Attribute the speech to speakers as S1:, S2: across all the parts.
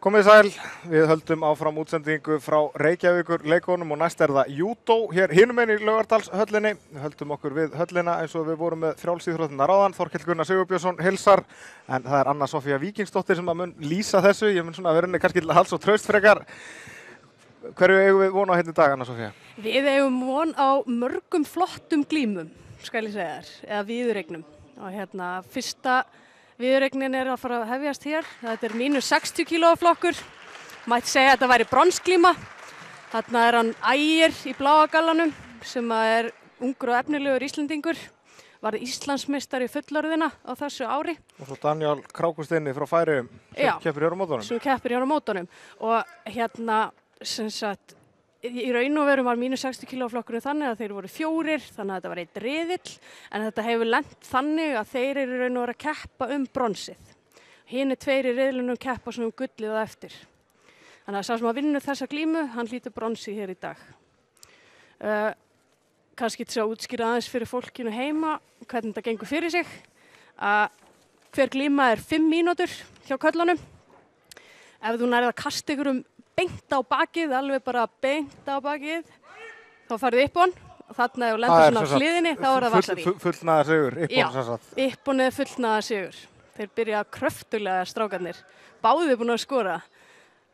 S1: Komið sæl, við höldum áfram útsendingu frá Reykjavíkur leikunum og næst það júdó hér hinum einn í Laugardalshöllinni. Við höldum okkur við höllina eins og við vorum með frjálsíþróttirnar áðan. Þorkell Gunnar Sigurbjörnsson hilsar, en það Anna Soffía Víkingsdóttir sem mun lýsa þessu. Ég mun svona vera henni kannski til hals og traust frekar. Hverju eigum við von á hérna í dag, Anna Soffía?
S2: Við eigum von á mörgum flottum glímum, skal ég segja þér, eða viðureignum. Og fyrsta viðureignin að fara að hefjast hér. Þetta mínus 60 kílóa flokkur. Mætti segja að þetta væri bronsglíma. Þarna hann Ægir í bláa gallanum sem ungur og efnilegur Íslendingur. Var Íslandsmeistari fullorðina á þessu ári.
S1: Og svo Daniel Krákustinni frá Færeyjum sem keppir hér á mótunum.
S2: Sem keppir hér á mótunum. Og sem sagt, í raun og veru var mínus 60 kílóa flokkurinn þannig að þeir voru 4, þannig að þetta var einn riðill, en þetta hefur lent þannig að þeir eru í raun og veru að keppa bronsið. Hinir 2 í riðlunum keppa svona gullið á eftir. Þannig að sá sem að vinna þessa glímu, hann hlýtur bronsi hér í dag. Kannski til að útskýra aðeins fyrir fólkinu heima hvernig þetta gengur fyrir sig. Hver glíma 5 mínútur hjá köllunum. Ef þú nærið að kasta ykkur beint á bakið, alveg bara beint á bakið, þá farið Ippon og þarna ef þú lendir svona á hliðinni, þá það Vasari.
S1: Fullnaðar sigur, Ippon sem sagt.
S2: Ippon fullnaðar sigur. Þeir byrja kröftulega strákarnir. Báðir búin að skora.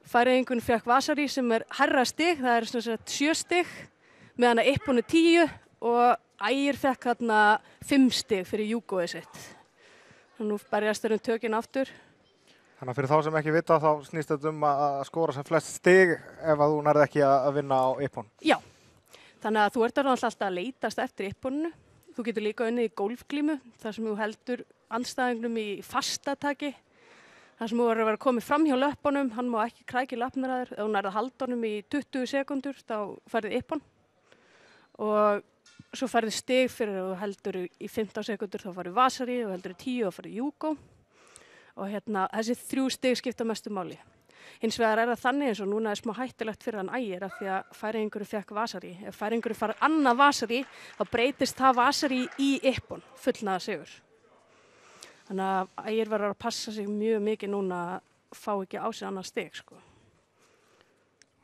S2: Færeyingun fékk Vasari sem hærra stig, það svona sagt 7 stig, meðan að Ippon 10 og Ægir fékk þarna 5 stig fyrir júgóið sitt. Og nú berjast þeir tökin aftur.
S1: Þannig að fyrir þá sem ekki vita þá snýst þetta að skora sem flest stig ef að þú nærði ekki að vinna á Ippon.
S2: Já, þannig að þú alltaf að leitast eftir Ipponinu. Þú getur líka unnið í golfglímu þar sem þú heldur andstæðingnum í fastataki. Þar sem þú verður að vera komið fram hjá löppunum, hann má ekki krækja löppnar að þér. Ef þú nærði að halda honum í 20 sekúndur þá færði Ippon. Og svo færði stig fyrir að þú heldur í 15 sekúndur þá færði Vasari og heldur í 10 og færði júgó. Og þessi 3 stig skipta mestu máli. Hins vegar það þannig eins og núna smá hættulegt fyrir hann Ægir af því að Færeyingurinn fékk Vasari. Ef Færeyingurinn fær annað Vasari, þá breytist það Vasari í Ippon, fullnaða sigur. Þannig að Ægir verður að passa sig mjög mikið núna að fá ekki á sig annað stig, sko.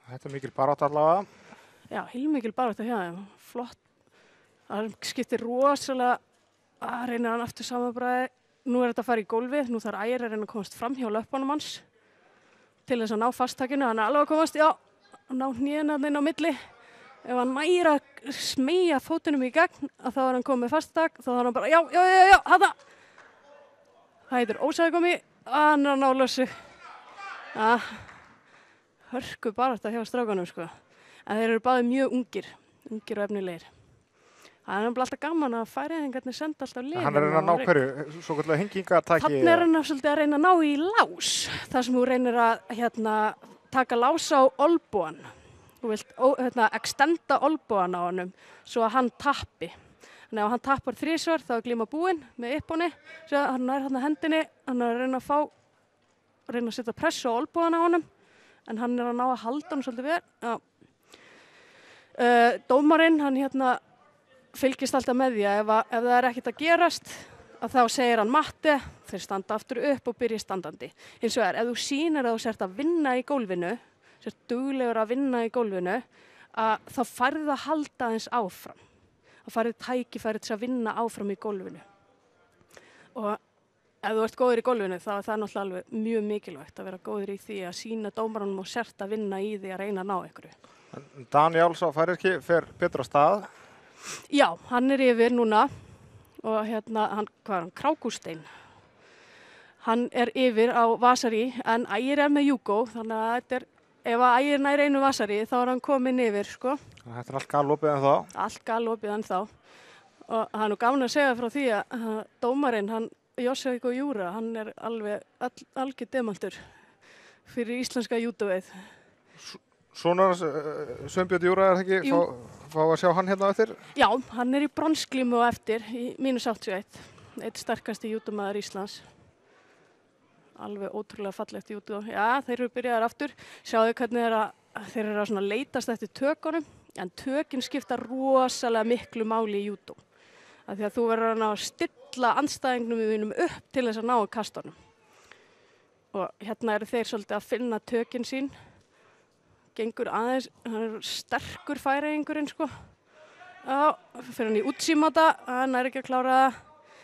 S1: Þetta mikil barátta allavega.
S2: Já, heilmikil barátta hjá þeim. Flott. Það skiptir rosalega að reyna hann aftur samanbræði. Nú þetta að fara í gólfið, nú þarf Ægir að reyna að komast fram hjá löppunum hans til þess að ná fasttakinu. Hann alveg að komast, að ná hnén inn á milli. Ef hann nægir að smeyja fótunum í gegn, að þá hann komið fasttak, þá hann bara, já, hata! Það heitir ósæðikomi, hann að ná lössu. Hörku bara þetta hjá strákanum, sko. En þeir eru báðir mjög ungir og efnilegir. Það nefnilega alltaf gaman að Færeyingarnir senda alltaf liðin.
S1: Hann að reyna að ná hverju? Svo kallar hengingataki?
S2: Þannig hann svolítið að reyna að ná í lás. Það sem þú reynir að taka lás á olbúan. Þú vilt extenda olbúan á honum svo að hann tappi. Þannig að ef hann tappar 3 þá glíma búinn með Ipponi. Svo hann hann hendinni, hann að reyna að setja pressu á olbúan á honum. En hann að ná að halda hann svolítið vel. Dómarinn, hann fylgist alltaf með því að ef það ekkert að gerast, að þá segir hann matte, þeir standa aftur upp og byrja standandi. Hins vegar, ef þú sýnir að þú sért að vinna í gólfinu, sért duglegur að vinna í gólfinu, þá færðu að halda aðeins áfram. Það færðu tækifæri til að vinna áfram í gólfinu. Og ef þú ert góður í gólfinu, þá það náttúrulega alveg mjög mikilvægt að vera góður í því að sýna dómaranum og sért að vinna í því að reyna að ná einhverju.
S1: Daniel sá færeyski fer betur á stað.
S2: Já, hann yfir núna og hann Krákustein. Hann yfir á Vasari en Ægir með júgó, þannig að ef Ægir nær einu Vasari þá hann kominn yfir, sko.
S1: Þetta allt galopið ennþá.
S2: Allt galopið ennþá. Og hann gaman að segja frá því að dómarinn, Josefík Júra, hann alveg algjör demantur fyrir íslenska júdóið.
S1: Svona Sveinbjörn Júra ekki fá að sjá hann hérna á eftir?
S2: Já, hann í bronsglímu á eftir í mínus 81. Eitt sterkasti júdómaður Íslands. Alveg ótrúlega fallegt júdó. Já, þeir eru byrjaðar aftur. Sjáðu hvernig þeir eru að leitast eftir tökunum. En tökin skipta rosalega miklu máli í júdó. Af því að þú verður að stilla andstæðingnum þínum upp til þess að ná kastunum. og hérna eru þeir svolítið að finna tökin sín. Gengur aðeins, hann er sterkur færeyingurinn sko. Já, fyrir hann í útsímata, hann er ekki að klára það.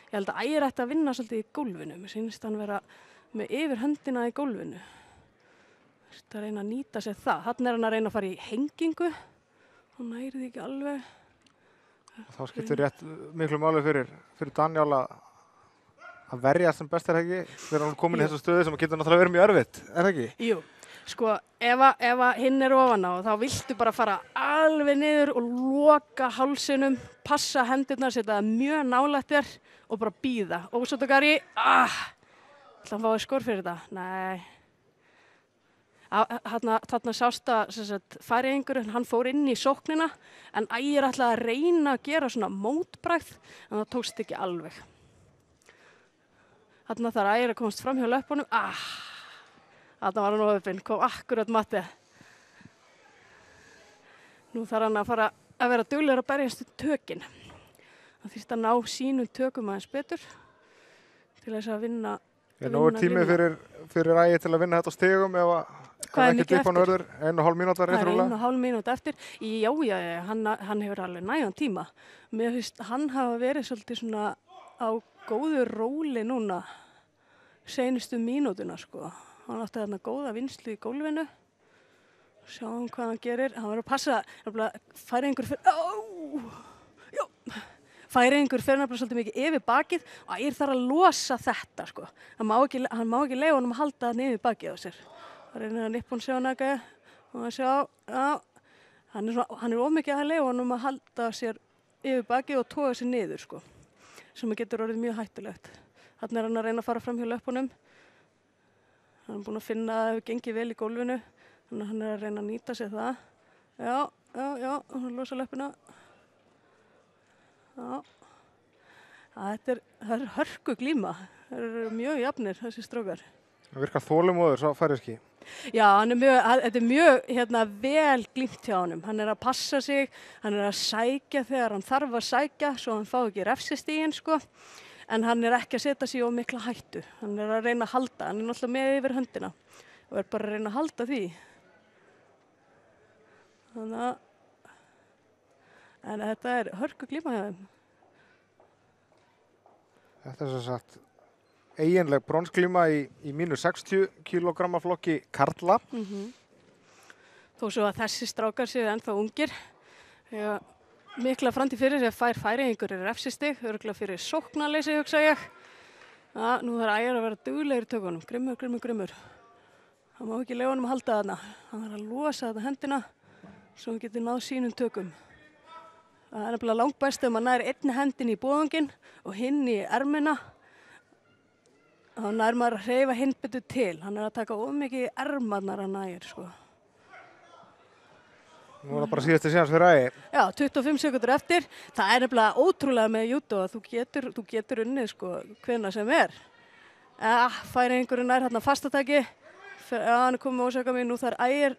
S2: Ég held að Ægir ætti að vinna svolítið í gólfinu. Mér sýnist hann vera með yfir höndina í gólfinu. Það er að reyna að nýta sér það. Hann er hann að reyna að fara í hengingu. Hann næri því ekki alveg.
S1: Þá skiptir rétt miklu máli fyrir Daniel að verja sem best ekki. Þegar hann komin í þessu stöðu sem getur náttúrulega verið mjög erfitt, það ekki?
S2: Jú, sko ef að hinn er ofan á þá viltu bara fara alveg niður og loka hálsinum, passa hendurnar, setja það mjög nálægt þér og bara bíða. Ósóttakari, ætla hann fáið skor fyrir þetta? Nei. Þarna sást að færeyingurinn, hann fór inn í sóknina en Ægir ætlaði að reyna að gera svona mótbragð en það tókst ekki alveg. Þarna þarf Ægir að komast fram hjá löppunum. Þarna var hann ofinn, kom akkurat Matti. Nú þarf hann að fara að vera duglegur að berjast við tökin. Hann þyrfti að ná sínum tökum aðeins betur til þess að vinna.
S1: Nú er tími fyrir Ægir til að vinna þetta á stigum ef ekki upp á nörður, 1,5 mínúta rétt rúlega.
S2: Það er 1,5 mínúta eftir. Já, hann hefur alveg nægan tíma. Mér finnst hann hafa verið svolítið svona á góðu róli núna seinustu mínútuna sko. Hann átti þarna góða vinnslu í gólfinu. Sjáum hvað hann gerir. Hann verður að passa, færeyingur fer nefnilega svolítið mikið yfir bakið og Ægir þarf að losa þetta sko. Hann má ekki leyfa honum að halda það yfir bakið á sér. Það reynir að Nippon Seonaga og að sjá, hann er ómikið að leyfa honum að halda sér yfir bakið og toga sér niður sko. Sem getur orðið mjög hættulegt. Þarna er hann að reyna að fara fram hjá löppunum. Hann er búinn að finna að það hefur gengið vel í gólfinu. Þannig að hann er að reyna að nýta sér það. Já, hann losa löppuna. Já. Það er hörku glíma. Það eru mjög jafnir, þessi strákar.
S1: Það virkar þolinmóður, svo færeyski.
S2: Já, þetta er mjög vel glímt hjá honum. Hann er að passa sig, hann er að sækja þegar hann þarf að sækja, svo hann fá ekki refsistiginn, sko. En hann er ekki að setja sig á mikla hættu. Hann er að reyna að halda, hann er náttúrulega með yfir höndina og er bara að reyna að halda því. Þannig að, en þetta er hörku glíma hjá þeim.
S1: Þetta er svo sagt eiginleg bronsglíma í mínu 60 kg flokki karla.
S2: Þó svo að þessi strákar séu ennþá ungir. Mikla framtíð fyrir sér fær færeyingur í refsistig, örugglega fyrir sóknarleysi, hugsa ég. Nú þarf Ægir að vera duglegur í tökunum, grimmur. Hann má ekki leyfa honum að halda þarna. Hann þarf að losa þetta hendina svo hann getur náð sínum tökum. Það er nefnilega langbest ef maður nær einni hendin í boðunginn og hinn í ermina. Þá nær maður að hreyfa hinn betur til. Hann er að taka of mikið í ermarnar að Ægir, sko.
S1: Nú er það bara síðasti séans fyrir Ægi.
S2: Já, 25 sekundur eftir. Það er nefnilega ótrúlega með júdó að þú getur unnið, sko, hvenær sem er. Færeyingurinn nær hérna fastatæki. Hann er komið ósaka mig, nú þarf Ægir,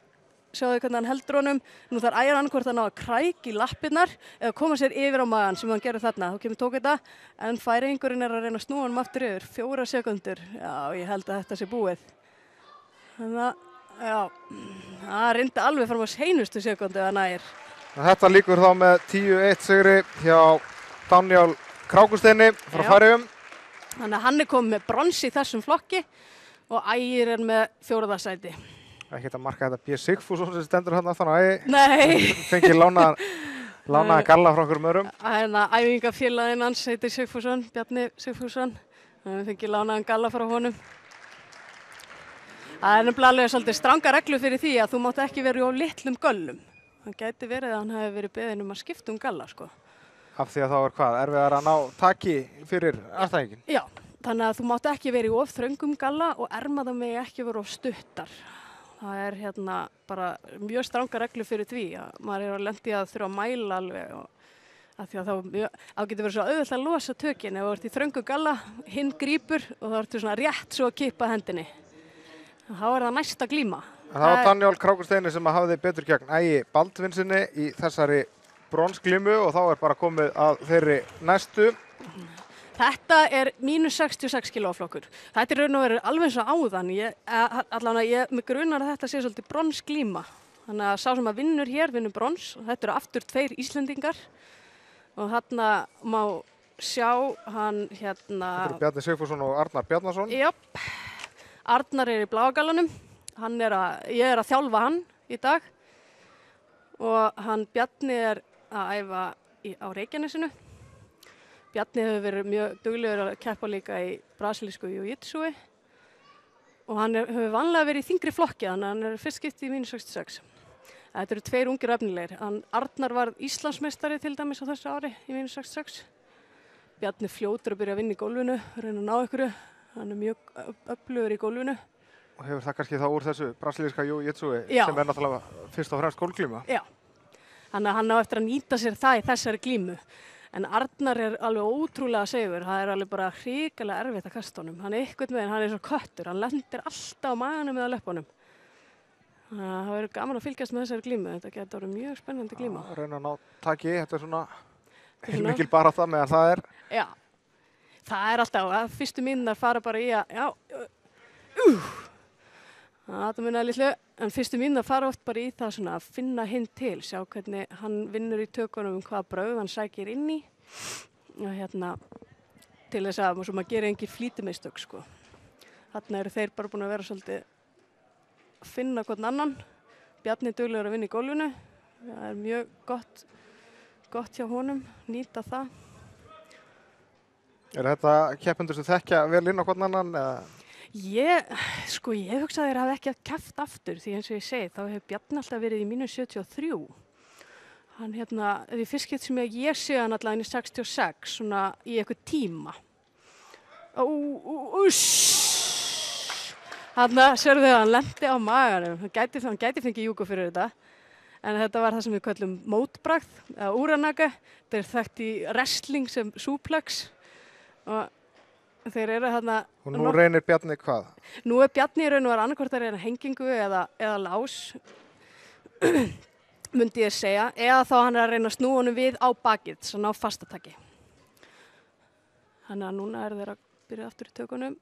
S2: sjáðu hvernig hann heldur honum. Nú þarf Ægir annarkvort að ná að krækja í lappirnar eða koma sér yfir á magann sem hann gerir þarna. Þá kemur tók þetta, en færeyingurinn er að reyna að snúa honum aftur yfir. 4 sekundur. Já, ég held að þetta sé búið. Þannig að, já, það reyndi alveg fram á seinustu sekundu að Ægir.
S1: Þetta líkur þá með 10-1 sigri hjá Daniel Krákusteini frá Færeyjum.
S2: Þannig að hann er komið með brons í þessum flokki og Ægir er með 4. sæti.
S1: Ekkert að marka þetta B. Sigfússon sem stendur hann aftan á Ægi.
S2: Nei.
S1: Fengið lánaða galla frá einhverjum öðrum.
S2: Æfingafélaginn hans heitir Sigfússon, Bjarni Sigfússon. Fengið lánaðan galla frá honum. Það er nefnilega alveg svolítið stranga reglur fyrir því að þú mátt ekki vera á litlum göllum. Það gæti verið að hann hefði verið beðinn um að skipta galla, sko.
S1: Af því að þá er hvað? Erfiðara að ná taki fyrir andstæðinginn?
S2: Já, þannig að þú mátt ekki vera í of þröngum galla og ermaðar megi ekki vera of stuttar. Það er bara mjög stranga reglur fyrir því að maður er að lendi að þurfa að mæla alveg og af því að þá getur verið svo auðvitað að losa tökin ef þú ert í þröngum galla, hinn grípur og þá ertu svona rétt svo að kippa hendinni. Þá er það næsta glíma.
S1: Það var Daniel Krákusteini sem hafði betur gegn Ægi Baldvinsinni í þessari bronsglímu og þá er bara komið að þeirri næstu.
S2: Þetta er mínus 66 kilóflokkur. Þetta er raun og veru alveg eins og áðan. Mig grunar að þetta sé svolítið bronsglíma. Þannig að sá sem að vinnur hér, vinnur brons. Og þetta eru aftur 2 Íslendingar. Og þarna má sjá hann hérna...
S1: Þetta eru Bjarni Sigfússon og Arnar Bjarnason.
S2: Jöp. Arnar er í blágallanum. Ég er að þjálfa hann í dag. Og hann Bjarni er að æfa á Reykjanesinu. Bjarni hefur verið mjög duglegur að keppa líka í brasilísku jiu-jitsui og hann hefur vanlega verið í þyngri flokki, þannig að hann er fyrst skipti í mínus 66. Þetta eru 2 ungir og efnilegir. Arnar var Íslandsmeistari til dæmis á þessu ári í mínus 66. Bjarni fljótur að byrja að vinna í gólfinu, reyna að ná ykkur. Hann er mjög öflugur í gólfinu.
S1: Og hefur það kannski þá úr þessu brasilíska jiu-jitsui
S2: Já.
S1: sem er náttúrulega fyrst og fremst gólfglíma?
S2: Já, þannig að hann á eftir að nýta sér það í þessari glímu. En Arnar er alveg ótrúlega segur, það er alveg bara hrikalega erfitt að kasta honum. Hann er einhvern veginn, hann er svo köttur, hann lendir alltaf á maganum eða löppunum. Það verður gaman að fylgjast með þessari glímu, þetta getur verið mjög spennandi glíma.
S1: Já, reyna að ná taki, þetta er svona heilmikil barátta meðan það er.
S2: Já, það er alltaf, að fyrstu mínútur fara bara í að, það munar litlu, en fyrstu mínútur fara oft bara í það svona að finna hinn til, sjá hvernig hann vinnur í tökunum hvaða brauð hann sækir inn í og til þess að maður gerir engin flýtimistök sko. Þarna eru þeir bara búin að vera svolítið að finna hvern annan. Bjarni duglegur að vinna í gólfinu, það er mjög gott hjá honum, nýta það.
S1: Er þetta keppendur sem þekkja vel inn á hvern annan eða?
S2: Ég hugsa að þeir hafa ekki keppt aftur því eins og ég segi, þá hefur Bjarni alltaf verið í mínus 73. Hann því fyrst skipt sem ég sé hann alltaf inn í 66, svona í eitthvað tíma. Þarna sérðu hann lendi á maganum, hann gæti fengið júku fyrir þetta. En þetta var það sem við kallum mótbragð, eða úranaga. Þetta er þekkt í wrestling sem suplex. Og þeir eru þarna...
S1: Og nú reynir Bjarni hvað?
S2: Nú er Bjarni í raun og veru annarkvort að reyna hengingu eða lás, myndi ég segja. Eða þá hann er að reyna að snúa honum við á bakið, svo ná fastataki. Þannig að núna er þeir að byrja aftur í tökunum.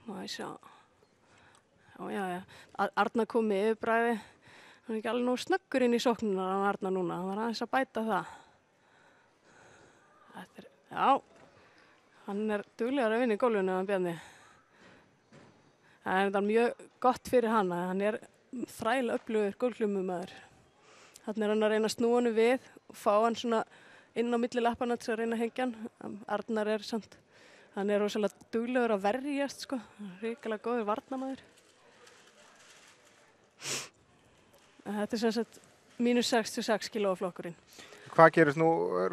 S2: Má ég sjá. Já. Arnar kom með yfirbræði. Hann er ekki alveg nóg snöggur inn í sóknuna á Arnar núna. Hann var aðeins að bæta það. Hann er duglegur að vinna í gólfinu á Bjarni. Það er mjög gott fyrir hann að hann er þræl öflugur gólfglímumaður. Þannig er hann að reyna að snúa honum við og fá hann svona inn á milli lappana til að reyna að hengja hann. Arnar er samt, hann er rosalega duglegur að verjast sko, hrikalega góður varnarmaður. Þetta er sem sagt mínus 66 kilóflokkurinn.
S1: Hvað gerist nú,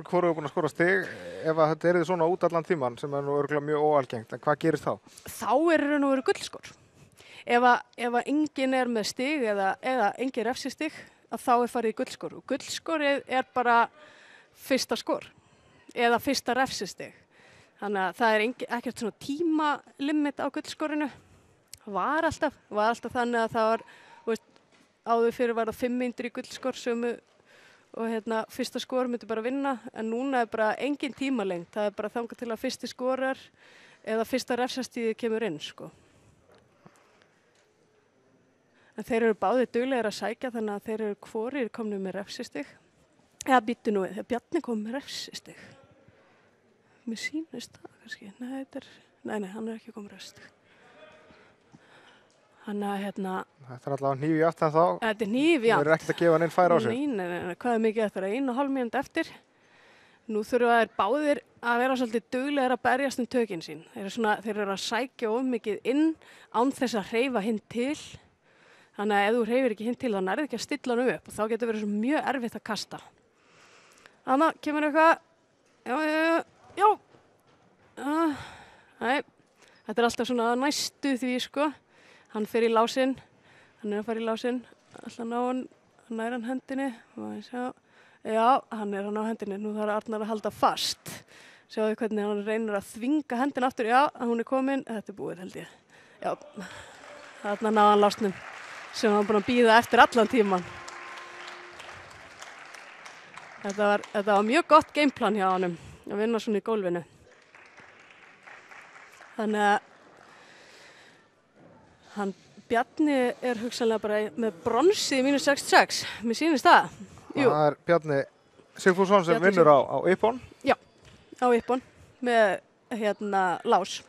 S1: hvoru er búin að skora stig ef að þetta er svona út allan tíman sem er nú örgulega mjög óalgengt, en hvað gerist þá? Þá
S2: er nú verið gullskor. Ef að enginn er með stig eða enginn refsistig, að þá er farið í gullskor. Og gullskor er bara fyrsta skor eða fyrsta refsistig. Þannig að það er ekkert svona tímalimit á gullskorinu. Það var alltaf þannig að það var, áður fyrir var það 5 mínútur í gullskor sömu og fyrsta skor myndi bara vinna, en núna er bara engin tímalengd, það er bara þangað til að fyrsti skorar eða fyrsta refsastíði kemur inn sko. En þeir eru báðir duglegir að sækja, þannig að þeir eru hvorir komnir með refsistig. Eða býttu nú, þegar Bjarni kom með refsistig. Mér sýnist það kannski, nei, hann er ekki komið refsistig. Þannig að
S1: Þetta er allavega hnífi aftan þá.
S2: Þetta er hnífi aftan.
S1: Þeir eru ekkert að gefa hann inn færi á sig.
S2: Nei, hvað er mikið eftir? 1,5 mínútu eftir. Nú þurfa þeir báðir að vera svolítið duglegir að berjast tökin sín. Þeir eru að sækja of mikið inn án þess að hreyfa hinn til. Þannig að ef þú hreyfir ekki hinn til þá nærðu ekki að stilla hann upp og þá getur verið mjög erfitt að kasta. Þannig að kemur eitthvað. Já. Nei, þetta er alltaf svona næstu því sko. Hann fer í lásinn, hann er að fara í lásinn, alltaf ná hann nær hann hendinni, já, hann er hann á hendinni, nú þarf Arnar að halda fast. Sjáðu hvernig hann reynir að þvinga hendina aftur, já, hún er komin, þetta er búið held ég. Já, þarna náði hann lásnum sem hann búin að bíða eftir allan tíman. Þetta var mjög gott gameplan hjá honum að vinna svona í gólfinu. Þannig að hann Bjarni er hugsanlega bara með bronsi í -66. Mér sýnist það. Jú.
S1: Það er Bjarni Sigfússon sem
S2: Bjarni
S1: vinnur á Ippon.
S2: Já, á Ippon með lás.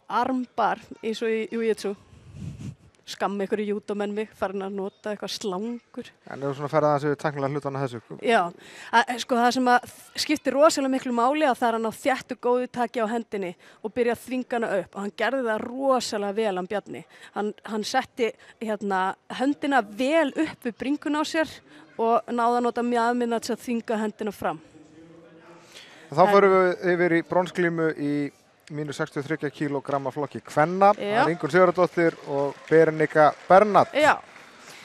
S2: Armbar eins og í Jiu-Jitsu. Skammi ykkur í júdómenn mig, farin að nota eitthvað slangur.
S1: En þú svona ferða þessu teknilega hlutana þessu.
S2: Já, sko það sem að skiptir rosalega miklu máli að það er hann á þéttu góðu taki á hendinni og byrja að þvinga hana upp og hann gerði það rosalega vel hann Bjarni. Hann setti höndina vel upp við bringuna á sér og náði að nota mjaðminna til að þvinga hendina fram.
S1: Þá förum við yfir í bronsglímu í -63 kílógramma flokki kvenna. Það er Ingunn Sigurðardóttir og Berenika Bernhardt.
S2: Já.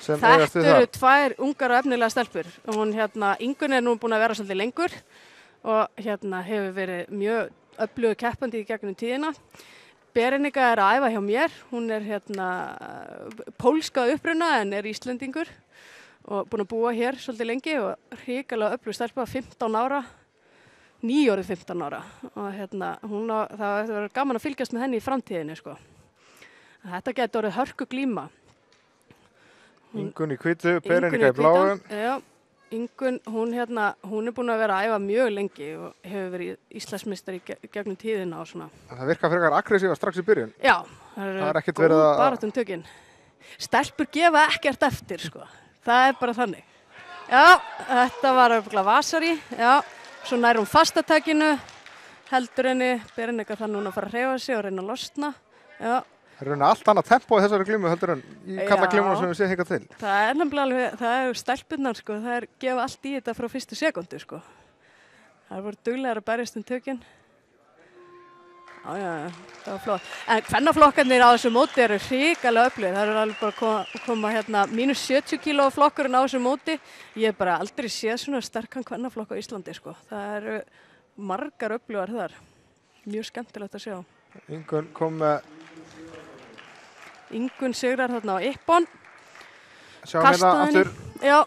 S1: Sem eigast við það.
S2: Þetta eru tvær ungar og efnilega stelpur. Ingunn er nú búin að vera svolítið lengur og hefur verið mjög öflugur keppandi í gegnum tíðina. Berenika er að æfa hjá mér. Hún er pólska uppruna en er Íslendingur og búin að búa hér svolítið lengi og hrikalega öflug stelpa, 15 ára. Nýorðið 15 ára og það verður gaman að fylgjast með henni í framtíðinni sko. Þetta getur orðið hörku glíma.
S1: Ingunn í hvítu, Berenika í bláu.
S2: Já, Ingunn, hún er búin að vera að æfa mjög lengi og hefur verið Íslandsmeistari gegnum tíðina og svona.
S1: Það virkar frekar aggressíva strax í byrjun.
S2: Já,
S1: það er ekkert verið að
S2: baráttum tökin. Stelpur gefa ekkert eftir sko. Það er bara þannig. Já, þetta var örugglega Vasari, já. Svo nær hún fastatakinu, heldur henni, Berenika þannig hún að fara að hreyfa sig og reyna að losna. Já.
S1: Það er raunin allt annað tempo í þessari glímu heldur en í kallaglímunum sem við séum hingað til.
S2: Það er nefnilega alveg, það er stelpunnar sko, það er gefa allt í þetta frá fyrstu sekundu sko. Það voru duglegar að berjast tökin. Já, það var flott. En kvennaflokkarnir á þessu móti eru hrikalega öflugir. Það eru alveg bara að koma -70 kíló flokkurinn á þessu móti. Ég hef bara aldrei séð svona sterkan kvennaflokk á Íslandi sko. Það eru margar öflugar þar. Mjög skemmtilegt að sjá.
S1: Ingunn kom með...
S2: Ingunn sigrar þarna á Ippon.
S1: Sjáum hérna aftur.
S2: Já,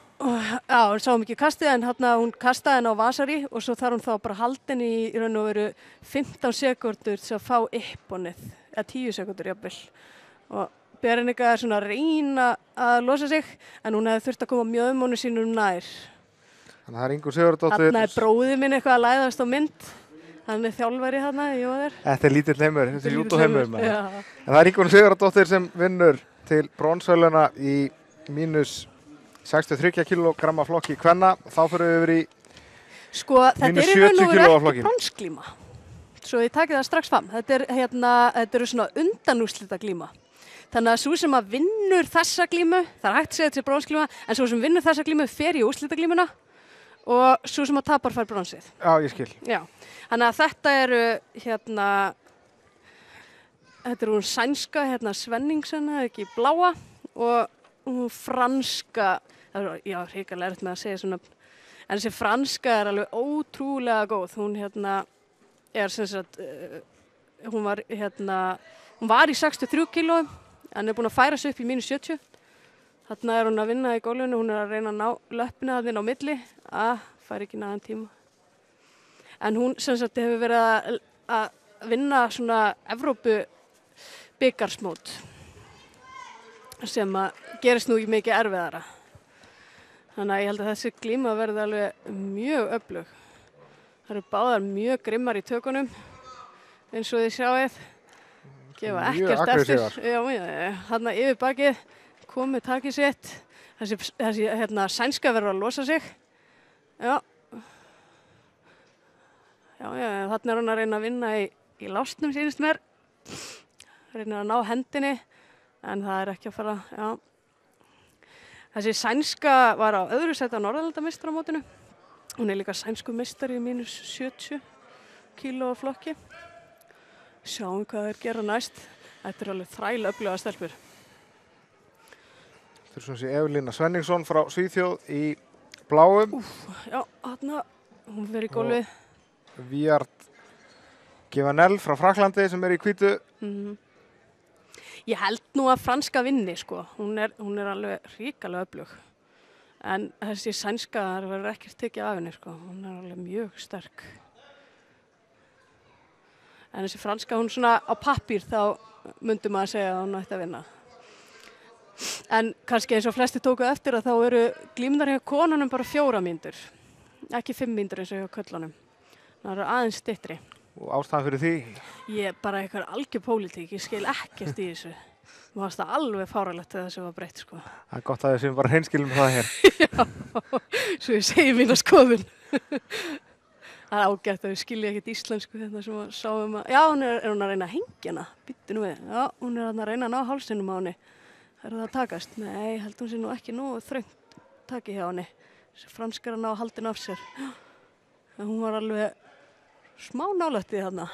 S2: sáum ekki kastið en hún kastaði henni á Vasari og svo þarf hún þá bara haldin í raun og veru 15 sekúndur til að fá Ipponið, eða 10 sekúndur jafnvel. Og Berenika er svona að reyna að losa sig en hún hefði þurft að koma mjöðmónu sínum nær.
S1: Þannig að það er Ingunn Sigurðardóttir.
S2: Þarna er bróðið minn eitthvað að læðast á mynd. Hann er þjálfari þarna, jú þér.
S1: Þetta er lítill heimur, þetta er júdóheimur. En það er Ingunn Sigurðardóttir sem vinnur til bronsverðlauna í -63 kílógramma flokki kvenna. Þá fyrir við yfir í
S2: þetta er í raun og veru ekki bronsglíma. Svo ég taki það strax fram. Þetta eru svona undanúrslita glíma. Þannig að svo sem að vinnur þessa glímu, það er hægt að segja þetta er bronsglíma, en svo sem vinnur þessa glímu fer í úrslitaglímuna og svo sem að tapar fær bronsið.
S1: Já, ég skil.
S2: Já. Þannig að þetta eru þetta er hún sænska Svenningsen, ekki bláa og hún franska, já, hrikalega erfitt með að segja svona, en þessi franska er alveg ótrúlega góð. Hún er sem sagt, hún var í 63 kílóum, en er búin að færa sig upp í -70. Þarna er hún að vinna í gólfinu, hún er að reyna að ná löppina þarna á milli, fær ekki nægan tíma. En hún sem sagt hefur verið að vinna svona Evrópu bikarsmót sem að gerist nú ekki mikið erfiðara. Þannig að ég held að þessi glíma verði alveg mjög öflug. Það eru báðar mjög grimmar í tökunum eins og þið sjáið. Gefa ekkert eftir. Já, þarna yfir bakið komið takið sitt. Þessi sænska verður að losa sig. Já. Já, þarna er hún að reyna að vinna í lásnum sýnist mér. Reyna að ná hendinni. En það er ekki að fara, já. Þessi sænska var á öðru sæti á Norðurlandameistaramótinu. Hún er líka sænsku meistari í -70 kíló flokki. Sjáum hvað þeir gera næst. Þetta er alveg þrælöfluga stelpur.
S1: Þetta er svona þessi Evelina Svenningsson frá Svíþjóð í bláum.
S2: Já, þarna, hún fer í gólfið.
S1: Viart Givanel frá Fraklandi sem er í hvítu.
S2: Ég held nú að franska vinni, sko. Hún er alveg hrikalega öflug. En þessi sænska, það verður ekkert tekið af henni, sko. Hún alveg mjög sterk. En þessi franska, hún svona á pappír þá myndi maður segja að hún ætti að vinna. En kannski eins og flesti tóku eftir að þá eru glímurnar hjá konunum bara 4 mínútur. Ekki 5 mínútur eins og hjá köllunum. Það eru aðeins styttri.
S1: Og ástæðan fyrir því?
S2: Ég bara eitthvað algjör pólitík, ég skil ekkert í þessu. Mér fannst það alveg fáralegt þegar þessu var breytt, sko.
S1: Það er gott að þið sem bara hreinskilum það hér.
S2: Já, svo ég segi mína skoðun. Það er ágætt að við skilja ekkert íslensku þetta sem að sáum að... Já, er hún að reyna að hengja hana? Býttu nú við. Já, hún er að reyna að ná hálsinum á henni. Það er það að takast. Nei, held hún sé nú ekki nú þröngt taki hjá henni. Þessi franskar að ná haldin af sér. En hún var alveg smá nálægt í þarna.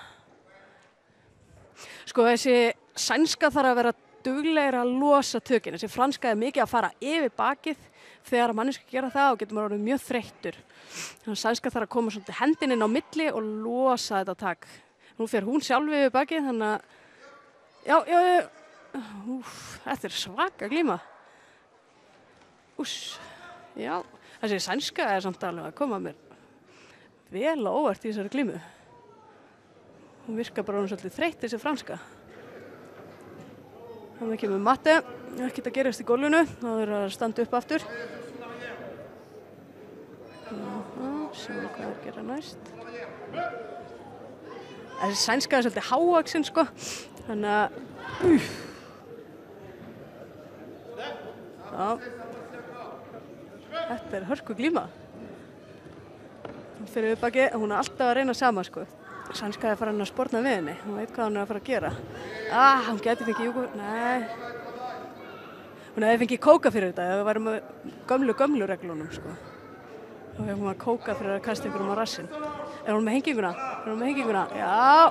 S2: Sko, þessi sænska þarf að vera duglegir að losa tökin. Þessi franska er mikið að fara yfir bakið. Þegar manneski gera það og getur maður orðið mjög þreyttur. Þannig að sænska þarf að koma svolítið hendinn inn á milli og losa þetta tak. Nú fer hún sjálf yfir bakið, þannig að... Já. Þetta er svaka glíma. Já. Þessi sænska er samt alveg að koma mér vel á óvart í þessari glímu. Hún virkar bara svolítið þreytt þessi franska. Þannig kemur Matti, ekkert að gerast í gólfinu, það er að standa upp aftur. Sjáum hvað er að gera næst. Þessi sænska er svolítið hávaxin, sko. Þannig að... Já. Þetta er hörku glíma. Hún fyrir upp baki, hún er alltaf að reyna sama, sko. Sænska er að fara að sporna við henni. Hún veit hvað hún er að fara að gera. Hún geti fengið júgur. Nei. Hún hefði fengið kóka fyrir þetta. Ef við værum með gömlu reglunum, sko. Þá hefði hún að kóka fyrir að kasta ykkur á rassinn. Er hún með henginguna? Já.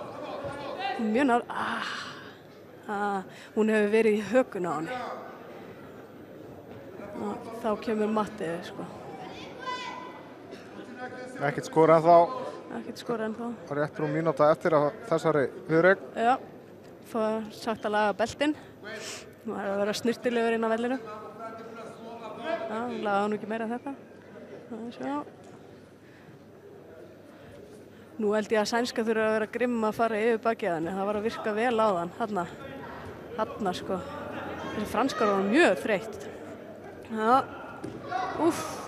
S2: Hún er mjög nár. Hún hefur verið í hökun á henni. Þá kemur Matti, sko.
S1: Ekkert skora ennþá.
S2: Ekkert skora ennþá.
S1: Rétt rúm mínúta eftir að þessari viðureign.
S2: Já, fór sagt að laga beltinn. Það er að vera snyrtilegur inn á vellinu. Já, laga nú ekki meira þetta. Sjá. Nú held ég að sænska þurfa að vera grimm að fara yfir bakið henni. Það var að virka vel á þann. Þarna, sko. Þessi franskar var mjög þreytt. Já.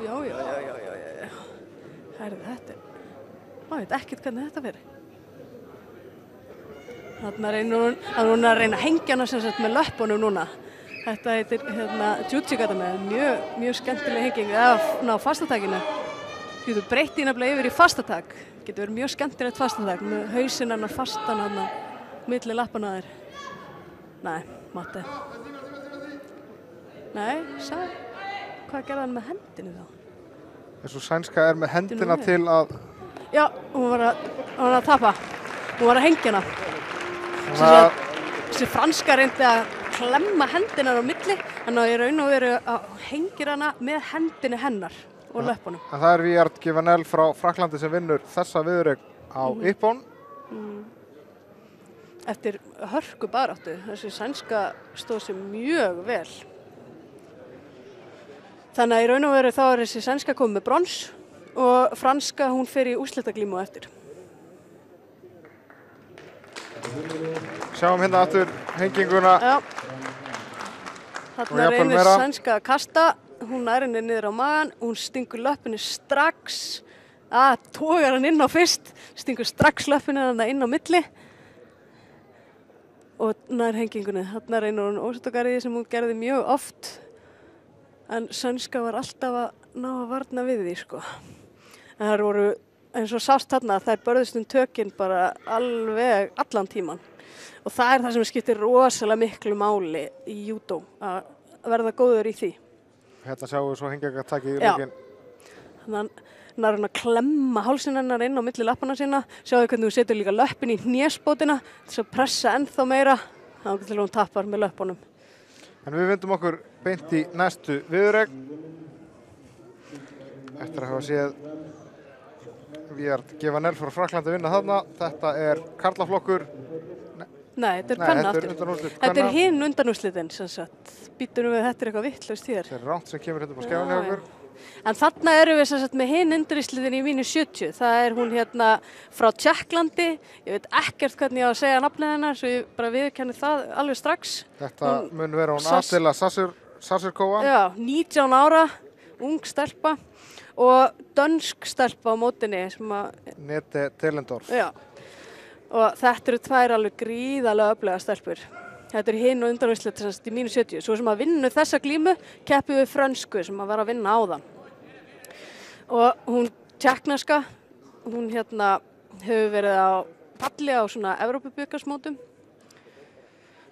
S2: Já. Þetta er... Ég veit ekkert hvernig þetta fyrir. Þarna reynir hún að reyna að hengja hana sem sagt með löppunum núna. Þetta heitir Jutsu-gata með mjög skemmtileg henging. Eða á fastatakinu. Þú getur breytt í nefnilega yfir í fastatak. Getur verið mjög skemmtilegt fastatak með hausinn hennar fastan hana milli lappana þér. Nei, Matti. Nei, hvað gerði hann með hendinu þá?
S1: Þessu sænska er með hendina til að...
S2: Já, hún var að tapa. Hún var að hengja hana. Þessi franska reyndi að klemma hendina á milli, þannig að ég raun og veru að hengja hana með hendinu hennar og löppunum.
S1: En það er Wiard Givanel frá Frakklandi sem vinnur þessa viðureign á Ippon.
S2: Eftir hörku baráttu. Þessi sænska stóð sér mjög vel. Þannig að í raun og veru þá er þessi sænska komið með brons og franska hún fer í úrslitaglímu á eftir.
S1: Sjáum hérna aftur henginguna.
S2: Já. Þarna reynir sænska að kasta, hún nær henni niður á magan, hún stingur löppinni strax, togar hann inn á fyrst, stingur strax löppinni hann inn á milli og nær hengingunni. Þarna reynir hún óstökariði sem hún gerði mjög oft. En sænska var alltaf að ná að varna við því, sko. En það voru, eins og sást þarna, þær börðust tökin bara alveg allan tíman. Og það er það sem skiptir rosalega miklu máli í júdó, að verða góður í því.
S1: Hérna sjáum við svo hengjatakið í lokin.
S2: Þannig að hann að klemma hálsinn hennar inn á milli lappana sína. Sjáðu hvernig hún setur líka löppin í hnésbótina til að pressa ennþá meira. Þá til hún tappar með löppunum.
S1: En við vindum okkur beint í næstu viðureign. Eftir að hafa séð Wiard Givanel frá Frakklandi vinna þarna. Þetta er karlaflokkur.
S2: Nei, þetta er kvenna aftur. Þetta er hinn undanúrslitin, sem sagt. Býtum við, þetta er eitthvað vitlaust hér.
S1: Þetta er rangt sem kemur hérna upp á skjáinu hjá okkur.
S2: En þarna erum við sem sagt með hinn undirýsliðin í mínus 70. Það er hún hérna frá Tékklandi. Ég veit ekkert hvernig ég á að segja nafnið hennar, svo ég bara viðurkenni það alveg strax.
S1: Þetta mun vera hún Attila Sasirkova.
S2: Já, 19 ára, ung stelpa og dönsk stelpa á mótinni sem að...
S1: Nete Telendorf.
S2: Já, og þetta eru tvær alveg gríðarlega öflugar stelpur. Þetta er hinn og undanúrslit í mínus 70. Svo sem að vinna þessa glímu keppum við frönsku sem að vera að vinna áðan. Og hún tékkneska, hún hérna hefur verið á palli á svona Evrópubikarsmótum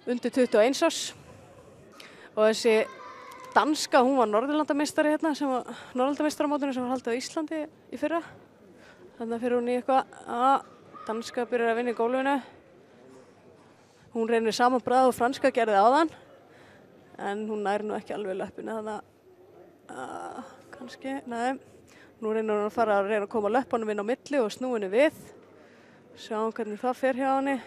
S2: undir 21 árs. Og þessi danska, hún var Norðurlandameistari hérna, Norðurlandameistaramótinu sem var haldið á Íslandi í fyrra. Þannig fyrir hún í eitthvað, danska byrjar að vinna í gólfinu. Hún reynir saman bragð og franska gerði áðan, en hún nær nú ekki alveg löppinu, þannig að kannski, nei. Nú reynir hún að reyna að koma löppunum inn á milli og snúa henni við. Sjáum hvernig það fer hjá henni.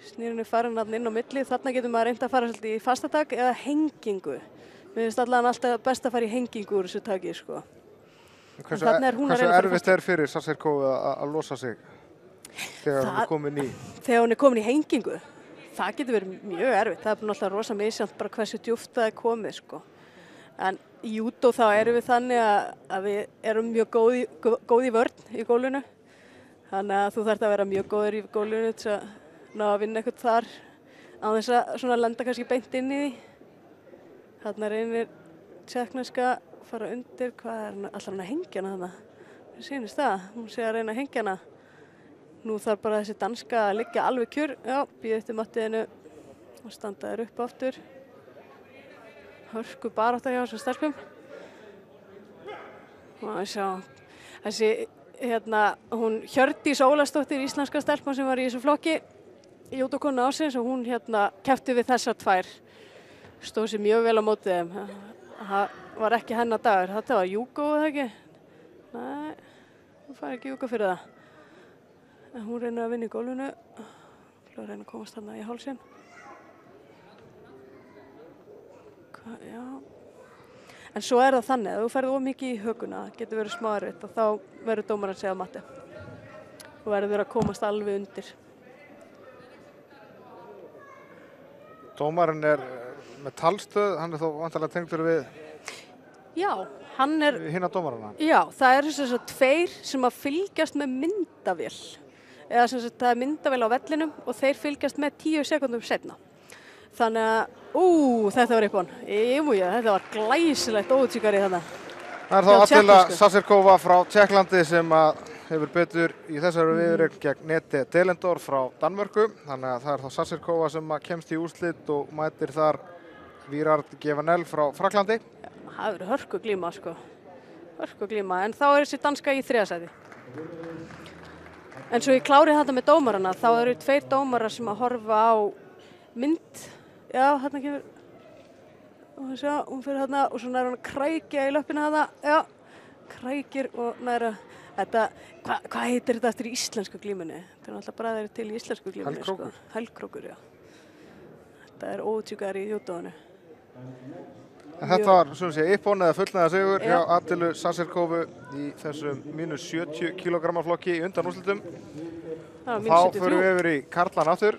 S2: Snýr henni farin inn á milli. Þarna getur maður reynt að fara svolítið í fastatak eða hengingu. Mér finnst allavega alltaf best að fara í hengingu úr þessu taki, sko.
S1: Hversu erfitt fyrir Sasirkova að losa sig? Þegar hún er komin í?
S2: Þegar hún er komin í hengingu, það getur verið mjög erfitt. Það er náttúrulega rosa misjafnt bara hversu djúpt það er komið, sko. En í júdó þá erum við þannig að við erum mjög góð í vörn í gólfinu. Þannig að þú þarft að vera mjög góður í gólfinu til að ná að vinna eitthvað þar á þess að svona lenda kannski beint inn í því. Þarna reynir tékkneska að fara undir, hvað er alltaf hann að hengja hana þarna? Mér sýnist það, hún sé að reyna að hengja hana. Nú þarf bara þessi danska að liggja alveg kjur. Já, býða eftir mattiðinu og standa þér upp aftur. Hörku barátta hjá þessum stelpum. Og sjá, þessi, hérna, hún Hjördís Ólasdóttir, íslenska stelpa sem var í þessu flokki í júdókonu ársins og hún hérna keppti við þessar tvær. Stóð sér mjög vel á móti þeim. Það var ekki hennar dagur. Þetta var júgó, eða ekki? Nei, hún fær ekki júgó fyrir það. En hún reynir að vinna í gólfinu. Hún reynir að komast þarna í hálsinn. Já. En svo er það þannig að þú ferð of mikið í hökuna, getur verið smá erfitt og þá verður dómarinn að segja matti. Þú verður að komast alveg undir.
S1: Dómarinn er með talstöð, hann er þó vantarlega tengdur við...
S2: Já, hann er...
S1: Hina dómarana?
S2: Já, það eru þess að tveir sem að fylgjast með myndavél. Eða sem sagt, það er myndavél á vellinum og þeir fylgjast með 10 sekúndum seinna. Þannig að, þetta var upp á hann. Þetta var glæsilegt óutsíkari þarna.
S1: Það er þá Attila Sasirkova frá Tékklandi sem hefur betur í þessari viðureign gegn Nete Telendorf frá Danmörku. Þannig að það er þá Sasirkova sem kemst í úrslit og mætir þar Vírard Gevanel frá Fraklandi.
S2: Já, það verður hörkuglíma, sko. Hörkuglíma, en þá er þessi danska í 3. sæti. En svo ég klári þetta með dómarana, þá eru 2 dómarar sem að horfa á mynd. Já, hérna kemur, og sjá, hún fyrir hérna og svo nær hún að krækja í löppina þarna. Já, krækir og nær að, þetta, hvað heitir þetta eftir í íslensku glímunni? Þetta er náttúrulega bara þeir til í íslensku glímunni,
S1: Helkrókur.
S2: sko. Helkrókur, já. Þetta er óutsíkari í júdóinu.
S1: En þetta var, svona sé, uppón eða fullnæða sigur hjá Attilu Sasirkovu í þessum mínus 70 kg flokki í undanúrslitum. Þá förum við yfir í karlan aftur.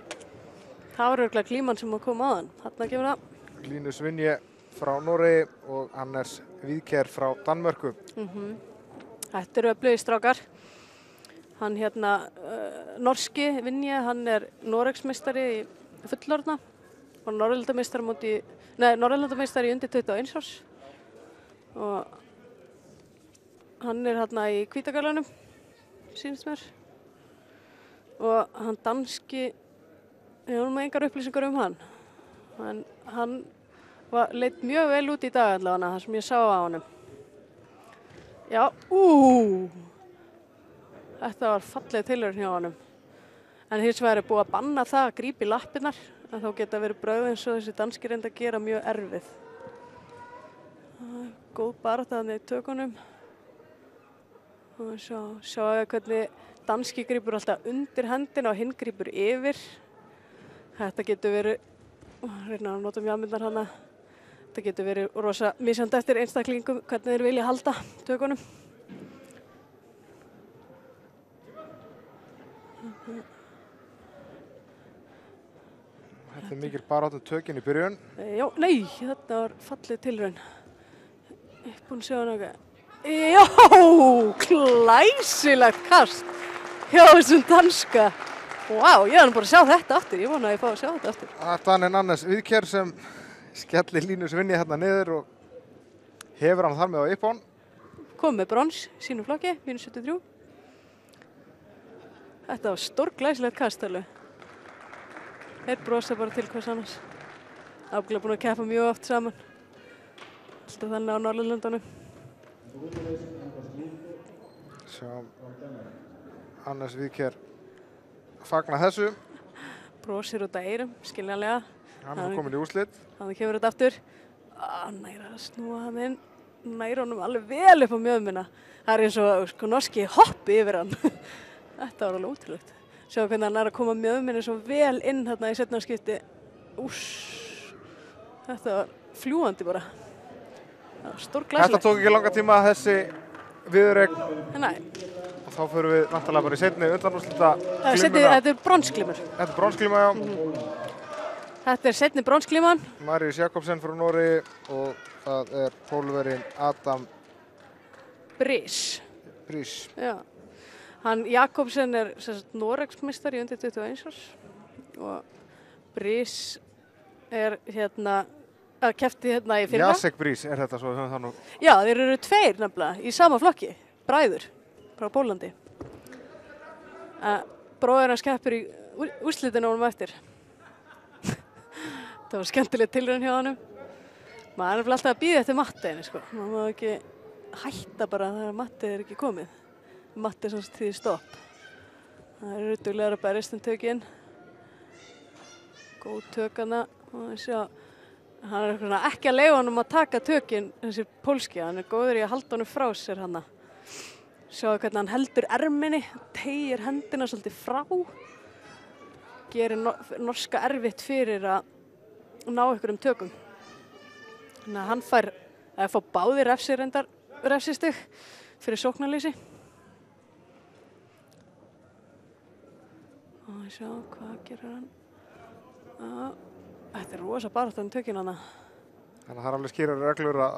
S2: Það var örugglega glíman sem kom áðan. Þarna kemur það.
S1: Linus Vinje frá Noregi og Hannes Vidkjær frá Danmörku.
S2: Þetta eru öflugir strákar. Hann hérna, norski Vinje, hann er Noregsmeistari í fullorðna og Norðurlandameistari undir 21 árs. Og hann er hérna í hvítagallanum, sýnist mér. Og hann danski, ég har með engar upplýsingar um hann. En hann leit mjög vel út í dag allavega, það sem ég sá á honum. Já, þetta var falleg tilraun hjá honum. En hins vegar er búið að banna það að grípa í lappirnar, en þá geta verið brögð eins og þessi danski reynda að gera mjög erfið. Góð barátta þarna í tökunum. Og sjá hvernig danski grípur alltaf undir hendina og hinn grípur yfir. Þetta getur verið, reyna að nota mjög myndar hana, Það getur verið rosa misjandi eftir einstaklingum hvernig þeir vilja halda tökunum.
S1: Þetta mikil baráttu tökin í byrjun.
S2: Já, nei, þetta var fallið tilraun. Búin að sjá hann eitthvað. Já, glæsilegt kast hjá þessum danska. Vá, ég hef bara að sjá þetta aftur. Ég vona að ég fá að sjá þetta aftur.
S1: Þetta er Hannes Víðkjær sem skellir Línu Svinni hérna niður og hefur hann þar með á Ippon.
S2: Kom með brons í sínum flokki, -73. Þetta var stórglæsilegt kast alveg. Þeir brosa bara til hvers annars. Ábyggilega búin að keppa mjög oft saman. Alltaf þannig á Norðurlöndunum.
S1: Sjá Hannes Víðkjær fagna þessu.
S2: Brosir út af eyrum, skiljanlega.
S1: Hann er komin í úrslit.
S2: Þannig kemur þetta aftur. Næra að snúa hann inn. Næra honum alveg vel upp á mjöðmina. Það er eins og sko, norski hoppi yfir hann. Þetta var alveg ótrúlegt. Sjá hvernig hann er að koma mjöðminni svo vel inn hérna í seinna skipti. Þetta var fljúandi bara. Það var stórglæsilegt.
S1: Þetta tók ekki langa tíma þessi viðureign.
S2: Nei.
S1: Og þá förum við náttúrulega bara í seinni undanúrslita
S2: Þetta er bronsglímur.
S1: Þetta er bronsglíma, já.
S2: Þetta er seinni bronsglíman.
S1: Marius Jakobsen frá Noregi og það er pólverinn Adam
S2: Brís. Já. Hann Jakobsen er Noregsmeistari undir 21 árs og Brís er hérna að keppti hérna í fyrra.
S1: Jacek Brís er þetta svo við höfum það nú.
S2: Já, þeir eru tveir nefnilega í sama flokki, bræður frá Pólandi. Bróðir hans keppir í úrslitinu honum eftir. Það var skemmtileg tilraun hjá honum. Maður er alltaf að bíða eftir mattiðinni, sko. Maður má ekki hætta bara þegar mattið er ekki komið. Mattið er svona því stopp. Það eru duglegar að berjast tökin. Góð tökana. Hann er ekki að leyfa honum að taka tökin, þessi pólski. Hann er góður í að halda honum frá sér hana. Sjáu hvernig hann heldur erminni, teygir hendina svolítið frá. Gerir norska erfitt fyrir að ná einhverjum tökum. Þannig að hann fær báðir refsistig fyrir sóknarleysi. Og sjá, hvað gerir hann? Þetta er rosa baráttan tökin hana.
S1: Þannig að það er alveg skýrar reglur að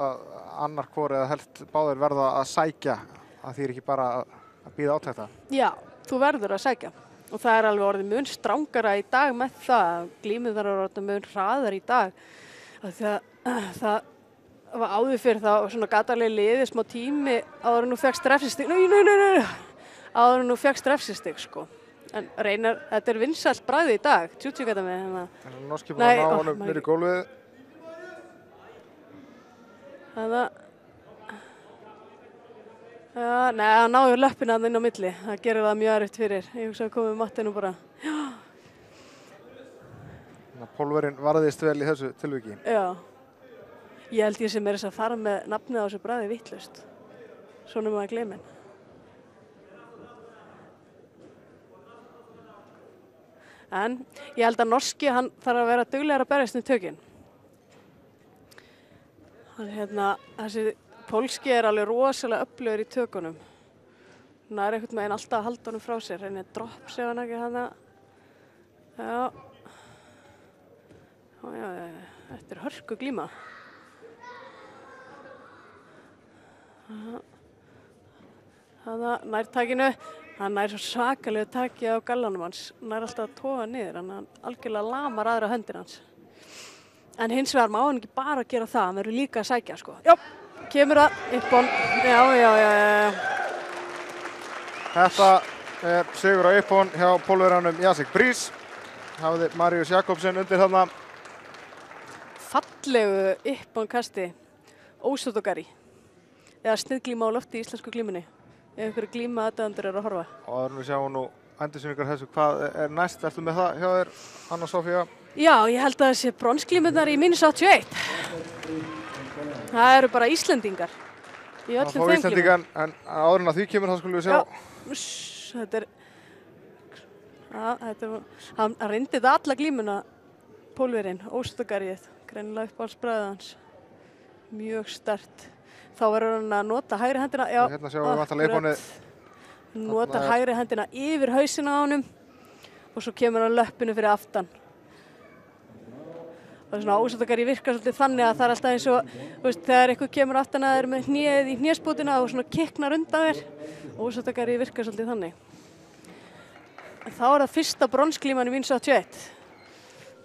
S1: annar hvor eða helst báðir verða að sækja. Það þýðir ekki bara að bíða átekta.
S2: Já, þú verður að sækja. Og það er alveg orðið mun strangara í dag með það. Glímurnar eru orðið mun hraðar í dag. Það var áður fyrir þá svona gatalegi liðið smá tími áður en þú fékkst refsistig. Nei. Áður en þú fékkst refsistig, sko. En reynar, þetta er vinsælt bragði í dag. Tjútjúkata með hérna.
S1: Þannig að norski búin að ná honum niður í gólfið.
S2: Nei, hann náður löppina inn á milli. Það gerir það mjög erfitt fyrir. Ég hugsa að komið mattinu bara.
S1: Þannig að pólverinn varðist vel í þessu tilviki.
S2: Já. Ég held ég sem er þess að fara með nafnið á þessu bragði vitlaust. Svona maður gleymin. En ég held að norski, hann þarf að vera duglegar að berjast tökin. Þessi pólski er alveg rosalega öflugur í tökunum. Hann er einhvern veginn alltaf að halda honum frá sér. Reynir drops ef hann ekki hana. Já. Þetta er hörku glíma. Nærtakinu. Hann nær svo svakalegu taki á gallanum hans. Hann er alltaf að toga niður. Hann algjörlega lamar aðra höndin hans. En hins vegar má hann ekki bara gera það. Hann verður líka að sækja, sko. Já, kemur það. Ippon. Já.
S1: Þetta er sigur á Ippon hjá pólverjanum Jacek Brís. Hafði Marius Jakobsen undir þarna.
S2: Fallegu Ippon kasti. Ósotogari. Eða sniðglíma á lofti í íslensku glímunni. Ef einhverju glíma aðdæðandur eru að horfa.
S1: Og áður en við sjáum nú endursýningar þessu, hvað er næst? Ertu með það hjá þér, Anna Sofía?
S2: Já, ég held að þessi bronsglímurnar í -81. Það eru bara Íslendingar í öllum þeim glímum.
S1: En áður en að því kemur, þá skulum við sjá.
S2: Já, hann reyndi þetta alla glímuna, pólverinn, óstogarið, greinilega upp á alls bræðið hans. mjög sterkt. Þá verður hann að nota hægri hendina. Já,
S1: Og hérna sjáum við vantarlega Ippónið.
S2: Notar
S1: Þarna
S2: hægri hendina yfir hausina á honum og svo kemur hann löppinu fyrir aftan. Og svona ósáttakari virkar svolítið þannig að það er alltaf eins og, þú veist, þegar eitthvað kemur aftan að þeir með hnéð í hnéspútina og svona kikknar undan þér. Ósáttakari virkar svolítið þannig. En þá er það fyrsta bronsglíman í Víns 81.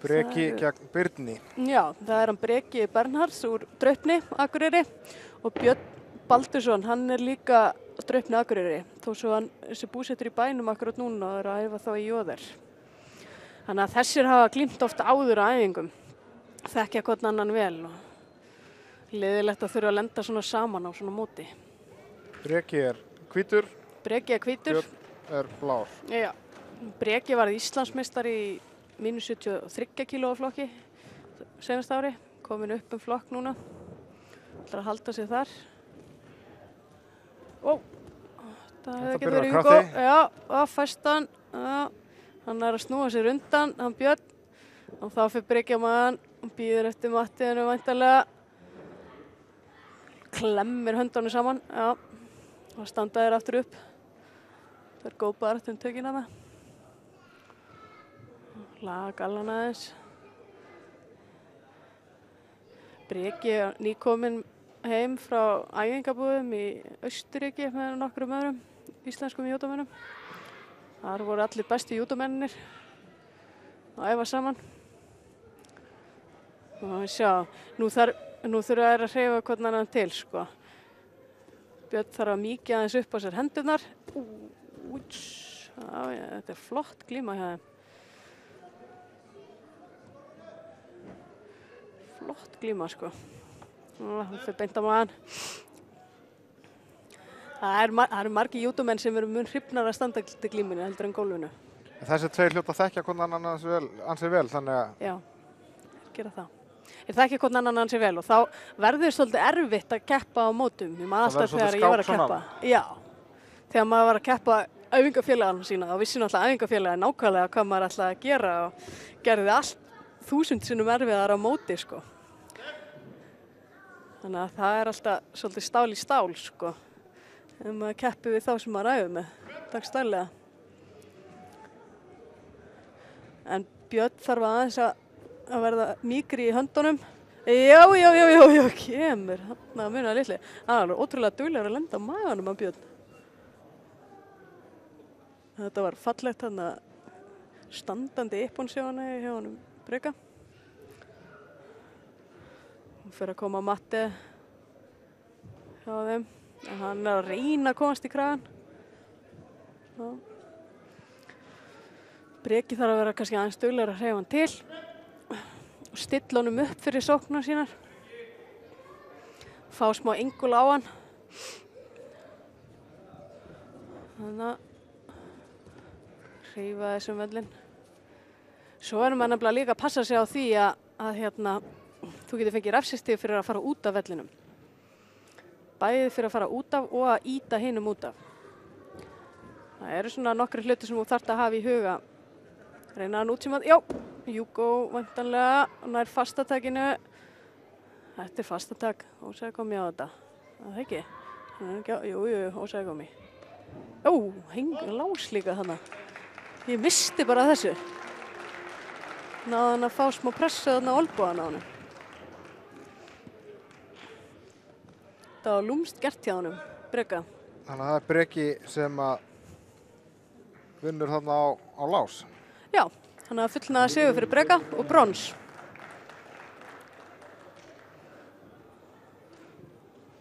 S1: Breki gegn Birni.
S2: Já, það er hann Breki Bernhards úr Draupni, Akureyri og Björn Baldursson, hann er líka Draupni, Akureyri, þó svo hann sé búsettur í bænum akkurat núna og er að æfa þá í Jóðer. Þannig að þessir hafa glímt oft áður á æfingum, þekkja hvern annan vel og leiðilegt að þurfa að lenda svona saman á svona móti.
S1: Breki er hvítur,
S2: Breki er hvítur.
S1: Björn er blár.
S2: Já, Breki varð Íslandsmeistari í mínus 73 kílóa flokki senast ári, komin upp flokk núna, ætlar að halda sig þar. Ó, það hefði ekki verið Hugo. Já, og fæstan, hann er að snúa sér undan, hann Björn, og þá fyrir Breki á maðan, og býður eftir Mattiðinu væntanlega, klemmir höndunum saman, já, og standa þeir aftur upp. Það er góð barátta tökin hana. Laga gallan aðeins. Breki er nýkominn heim frá æfingabúðum í Austurríki með nokkrum öðrum íslenskum júdómönnum. Þar voru allir bestu júdómennir að æfa saman. Og sjá, nú þurfa þær að hreyfa hvern annan til, sko. Björn þarf að mýkja aðeins upp á sér hendurnar. Þetta er flott glíma hjá þeim. Flott glíma, sko. Það fyrir beint á maðan. Það eru margir júdómenn sem eru mun hrifnar að standa til glímunni heldur en gólfinu.
S1: Þessi tveir hljóta að þekkja hvern annan ansi vel, þannig að...
S2: Já, gera það. Þeir þekkja hvern annan ansi vel og þá verður svolítið erfitt að keppa á mótum. Ég man alltaf þegar ég var að keppa. Já, þegar maður var að keppa æfingafélagana sína, þá vissi náttúrulega æfingafélagi nákvæmlega hvað maður ætlaði að gera og gerði allt 1000 sinnum erfiðar á móti, sko. Þannig að það er alltaf svolítið stál í stál, sko. Ef maður keppir við þá sem maður æfir með, dagstælega. En Björn þarf aðeins að verða mýkri í höndunum. Já, kemur. Þannig að muna litli. Það er ótrúlega duglegur að lenda á maganum á Björn. Þetta var fallegt þannig að standandi Ipponsjónu hjá honum Breka. Fyrir að koma Matti hjá þeim. En hann er að reyna að komast í kragan. Já. Breki þarf að vera kannski aðeins duglegur að hreyfa hann til og stilla honum upp fyrir sóknar sínar. Fá smá engul á hann. Þannig að hreyfa þessum völlin. Svo erum við nefnilega líka að passa sig á því að þú getur fengið refsistig fyrir að fara út af vellinum. Bæði fyrir að fara út af og að ýta hinum út af. Það eru svona nokkri hluti sem þú þarft að hafa í huga. Reyna hann út sem að, já, Hugo væntanlega, nær fastatakinu. Þetta er fastatak, ósæði komi á þetta. Það ekki? Jú, ósæði komi. Lás líka þannig. Ég misti bara þessu. Náði hann að fá smá pressu þarna á olnbogann á honum. Það var lúmst gert hjá honum, Breka.
S1: Þannig að það er Breki sem að vinnur þarna á lás.
S2: Já, þannig að fullnaða sigur fyrir Breka og brons.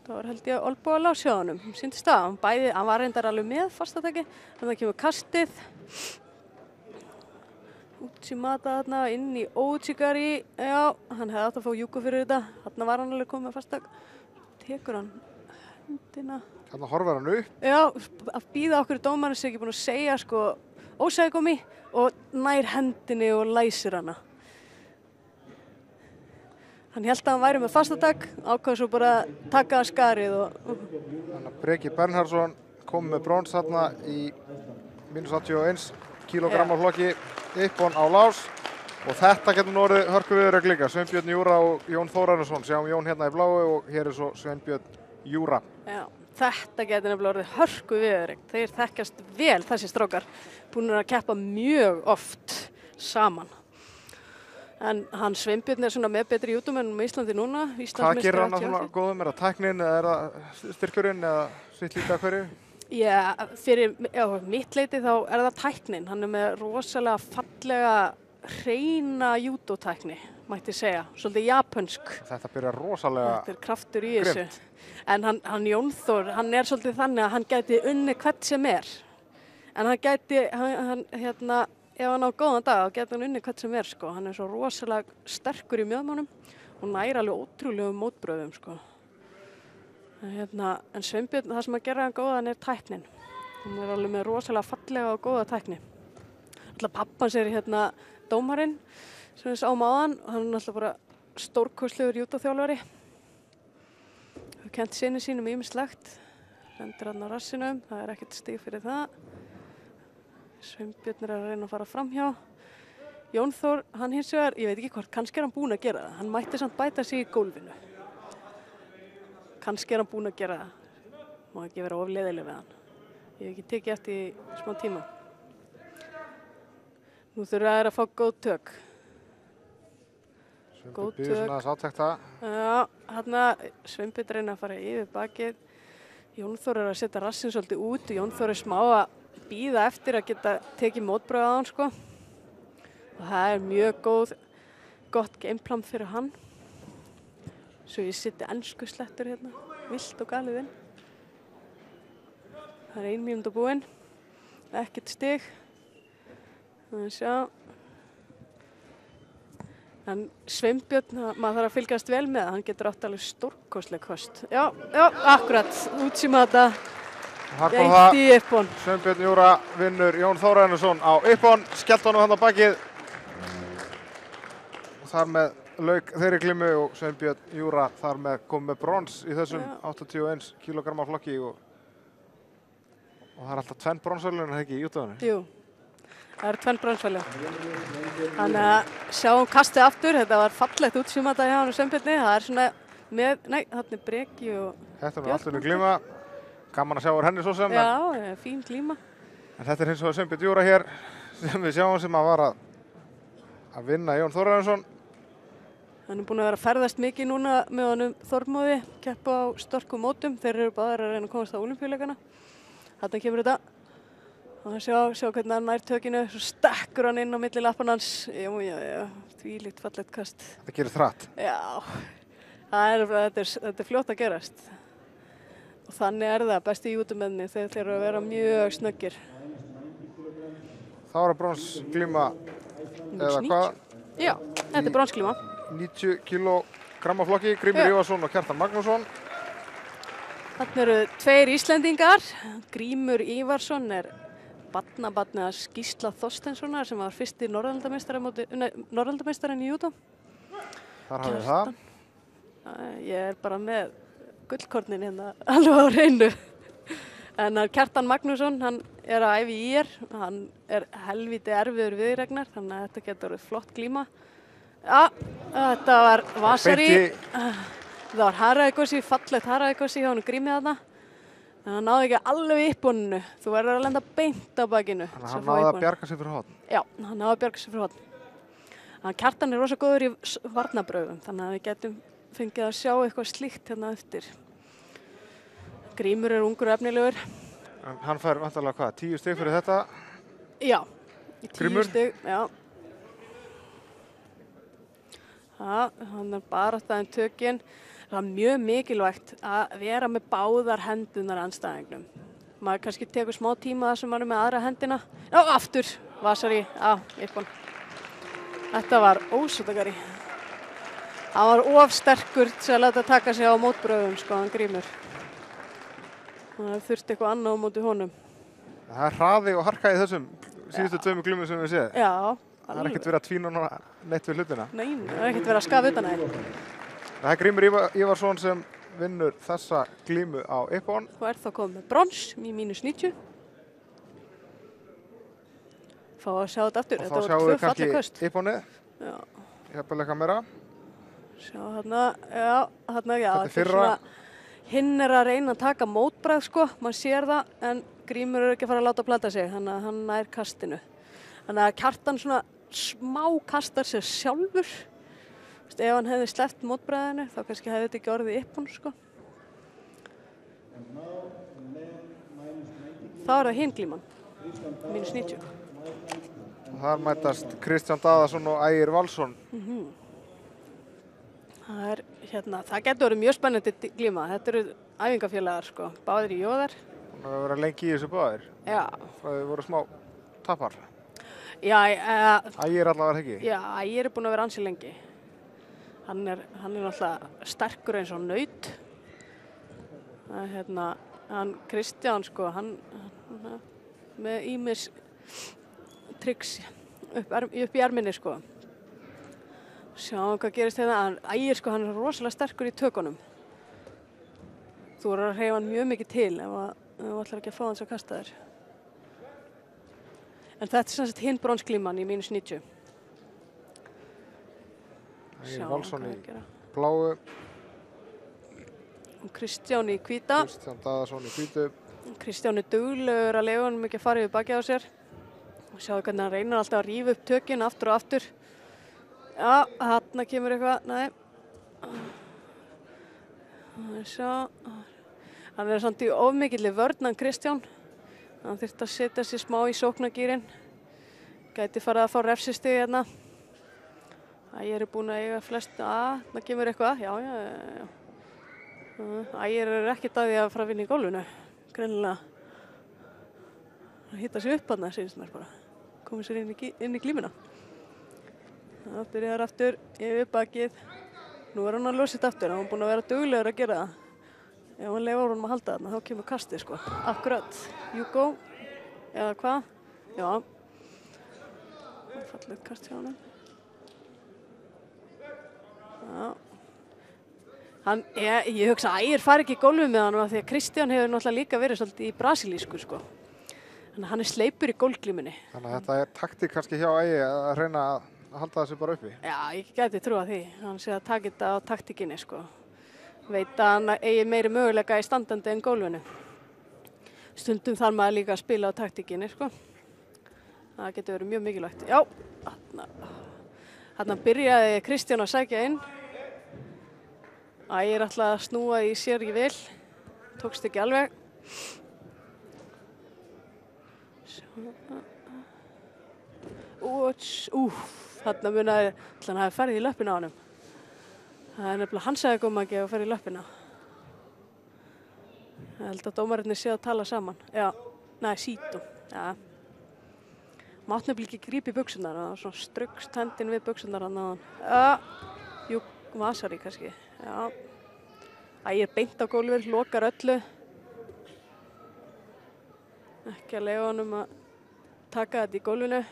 S2: Það var held ég olnboga lás hjá honum, sýndist það. Hann var reyndar alveg með fastataki, þannig að kemur kastið. Uchimata þarna inn í Ouchigari, já, hann hefði átt að fá Hugo fyrir þetta. Þarna var hann alveg komið með fastatak. Tekur hann hendina.
S1: Þarna horfir hann upp.
S2: Já, að býða okkur í dómarinn sem ekki búin að segja, sko, ósæði komi og nær hendinni og læsir hana. Hann hélt að hann væri með fastatak, ákvað svo bara að taka að skarið
S1: Þannig að Breki Bernhardsson kom með brons þarna í -81 kílógramm á flokki, Ippon á lás. Og þetta getur nú orðið hörku viðureign líka. Sveinbjörn Júra og Jón Þórarinsson. Sjáum Jón hérna í bláu og hér er svo Sveinbjörn Júra.
S2: Já, þetta getur nefnilega orðið hörku viðureign. Þeir þekkjast vel þessi strákar. Búin að keppa mjög oft saman. En hann Sveinbjörn er svona með betri júdómönnum í Íslandi núna.
S1: Hvað gerir hann svona góðum? Er það tæknin eða er það styrkurinn eða sitt líka hverju?
S2: Já, fyrir mitt leiti þá er það tæknin. Hann er með rosalega fallega hreina júdótækni, mætti segja. Svolítið japansk.
S1: Þetta byrjar rosalega
S2: Þetta er kraftur í þessu. En hann Jón Þór, hann er svolítið þannig að hann gæti unni hvert sem er. En hann gæti, ef hann á góðan dag, þá gæti hann unni hvert sem er, sko. Hann er svo rosalega sterkur í mjöðmánum og nær alveg ótrúlegum mótbröðum, sko. En Sveinbjörn, það sem að gera hann góðan er tæknin. Hann er alveg með rosalega fallega og góða tækni. Alltaf pappans er dómarinn sem við sáum áðan. Hann er alltaf bara stórkostlegur júdóþjálfari. Hefur kennt syni sínum ýmislegt. Lendir hann á rassinum, það er ekkert stig fyrir það. Sveinbjörn er að reyna að fara framhjá. Jón Þór, hann hins vegar, ég veit ekki hvort, kannski er hann búinn að gera það. Hann mætti samt bæta sig í gólfinu. Kannski er hann búinn að gera það. Má ekki vera of leiðileg við hann. Ég hef ekki tekið eftir í smá tíma. Nú þurfa þær að fá góð tök.
S1: Sveinbjörn býður svona aðeins áttekta.
S2: Já, Sveinbjörn reyna að fara yfir bakið. Jón Þór er að setja rassinn svolítið út. Jón Þór er smá að bíða eftir að geta tekið mótbröð á hann, sko. Og það er mjög gott gameplan fyrir hann. Svo ég seti ensku slettur hérna, vilt og galið inn. Það er 1 mínúta búin, ekkert stig. Það er sjá. En Sveinbjörn, maður þarf að fylgjast vel með, hann getur átt alveg stórkostleg kost. Já, akkurat, útsýma þetta. Eitt í uppbón.
S1: Sveinbjörn Júra vinnur Jón Þórarinsson á uppbón, skellt honum hann á bakið. Og þar með lauk þeirri glímu og Sveinbjörn Júra þar með kom með brons í þessum 81 kg flokki og það er alltaf 2 bronsverðlaun, ekki, í júdóinu?
S2: Jú, það eru 2 bronsverðlaun. Þannig að sjáum kastið aftur, þetta var fallegt útsýmata hjá hann og Sveinbjörni, það er svona með, þarna er Breki og
S1: Þetta er nú allt unni glíma, gaman að sjá úr henni svo sem.
S2: Já, fín glíma.
S1: En þetta er hins vegar Sveinbjörn Júra hér sem við sjáum sem að var að vinna Jón Þórarinsson.
S2: Hann er búinn að vera að ferðast mikið núna með honum Þormóði, keppa á sterkum mótum. Þeir eru báðir að reyna að komast á Ólympíuleikana. Þarna kemur þetta. Og sjá hvernig hann nær tökinu. Svo stekkur hann inn á milli lappanna hans. Já, þvílíkt fallegt kast.
S1: Þetta gerir þratt.
S2: Já, þetta er fljótt að gerast. Og þannig er það bestu júdómennirnir. Þeir eru að vera mjög snöggir.
S1: Það var að bronsglíma eða hvað?
S2: Já, þetta er bronsglíma.
S1: 90 kg flokki, Grímur Ívarsson og Kjartan Magnússon.
S2: Þarna eru 2 Íslendingar. Grímur Ívarsson er barnabarnið hans Gísla Þorsteinssonar sem var fyrsti norðurlandameistarinn í júdó.
S1: Þar hafið það.
S2: Ég er bara með gullkornin hérna alveg á hreinu. En Kjartan Magnússon, hann er að æfa í ÍR. Hann er helvíti erfiður viðureignar, þannig að þetta getur orðið flott glíma. Já, þetta var Vasari. Það var haraðegossi, fallegt haraðegossi hjá hann Grími þarna. En hann náði ekki alveg í uppbóninu. Þú verður að lenda beint á bakinu.
S1: Þannig að hann náði að bjarga sig fyrir horn.
S2: Já, hann náði að bjarga sig fyrir horn. Kjartan er rosa góður í varnabröðum, þannig að við getum fengið að sjá eitthvað slíkt hérna eftir. Grímur er ungur og efnilegur.
S1: En hann fær vantarlega hvað, 10 stig fyrir þetta?
S2: Já, 10 stig, já. Hann er bara alltaf tökinn. Það er mjög mikilvægt að vera með báðar hendunar andstæðingnum. Maður kannski tekur smá tíma þar sem maður er með aðra hendina. Já, aftur, Vasari, yppon. Þetta var ósótakari. Hann var of sterkur til að láta taka sig á mótbröðum, sko, hann Grímur. Það þurfti eitthvað annað á móti honum.
S1: Það er hraði og harka í þessum síðustu 2 glímum sem við séð.
S2: Já.
S1: Það er ekkert verið að tvína neitt við hlutina.
S2: Nei, það er ekkert verið að skafa utan að þeim.
S1: Það er Grímur Ívarsson sem vinnur þessa glímu á uppbón.
S2: Hvað er þá komið með brons í -90. Fá að sjá þetta aftur.
S1: Og þá sjáum við kannski uppbónið.
S2: Já.
S1: Jafnvel eitthvað meira.
S2: Sjá þarna, já.
S1: Þetta er
S2: Þetta
S1: fyrra.
S2: hinn að reyna að taka mótbragð, sko, maður sér það, en Grímur ekki að fara að láta plata sig, þannig að hann nær kastinu. Þannig að Kjartan svona smá kastar sér sjálfur. Ef hann hefði sleppt mótbragðinu, þá kannski hefði þetta ekki orðið Ippon, sko. Þá það hinn glíman, -90.
S1: Þar mætast Kristján Daðason og Ægir Valsson.
S2: Það getur verið mjög spennandi glíma. Þetta eru æfingafélagar, sko, báðir í jóðar.
S1: Hún hefur verið lengi í þessu báðir.
S2: Já.
S1: Það voru smá tapar.
S2: Já,
S1: Ægir allavega ekki.
S2: já, Ægir búinn að vera ansi lengi. Hann er náttúrulega sterkur eins og naut. Hann Kristján, sko, hann með ýmis tricks upp í erminni, sko. Sjáum hvað gerist hérna. Ægir, sko, hann er rosalega sterkur í tökunum. Þú voru að hreyfa hann mjög mikið til ef þú ætlar ekki að fá hans að kasta þér. En þetta er sem sagt hinn bronsglíman í -90.
S1: Ægir Valsson í bláu.
S2: Og Kristján í hvíta.
S1: Kristján Daðason í hvítu.
S2: Kristján er duglegur að leifa honum ekki að fara yfir bakið á sér. Sjáðu hvernig hann reynir alltaf að rífa upp tökin aftur og aftur. Já, þarna kemur eitthvað, nei. Sjá. Hann er samt í ofmikilli vörn, hann Kristján. Hann þurfti að setja sér smá í sóknargýrin. Gæti farið að fá refsistig hérna. Ægir er búinn að eiga flest. Þarna kemur eitthvað, já. Ægir er ekkert að því að fara að vinna í gólfinu. Greinilega. Hann hitta sig upp þarna, sýnist mér bara. Komið sér inn í glímuna. Það byrjar aftur yfir bakið. Nú er hann að losa þetta aftur. Hann er búinn að vera duglegur að gera það. Ef hann leyfir honum að halda þarna, þá kemur kastið, sko. Akkurat. Hugo. Eða hvað? Já. Fallegt kast hjá honum. Já. Ég hugsa að Ægir fari ekki í gólfið með hann af því að Kristján hefur náttúrulega líka verið svolítið í brasilísku, sko. Þannig að hann er sleipur í gólfglímunni.
S1: Þannig að þetta er taktík kannski hjá Ægi að reyna að halda þessu bara uppi.
S2: Já, ég gæti trúa því. Hann sé að taka þetta á taktíkinni, sko. Veit að hann eigi meiri möguleika í standandi en gólfinu. Stundum þarf maður líka að spila á taktíkinni, sko. Það getur verið mjög mikilvægt. Já, þarna byrjaði Kristján að sækja inn. Ægir ætlaði að snúa í sér í vil. Tókst ekki alveg. Þarna munaði hann hafi farið í löppina á honum. Það er nefnilega hann sagði góðmagi að fara í löppina. Ég held að dómararnir séu að tala saman. Já, nei, Sító. Já. Mátt nefnilega ekki grípa í buxurnar. Það var svona strugst hendin við buxurnar hann á hann. Já, jú, Vasari kannski. Já. Ægir beint á gólfið, lokar öllu. Ekki að leyfa honum að taka þetta í gólfinu.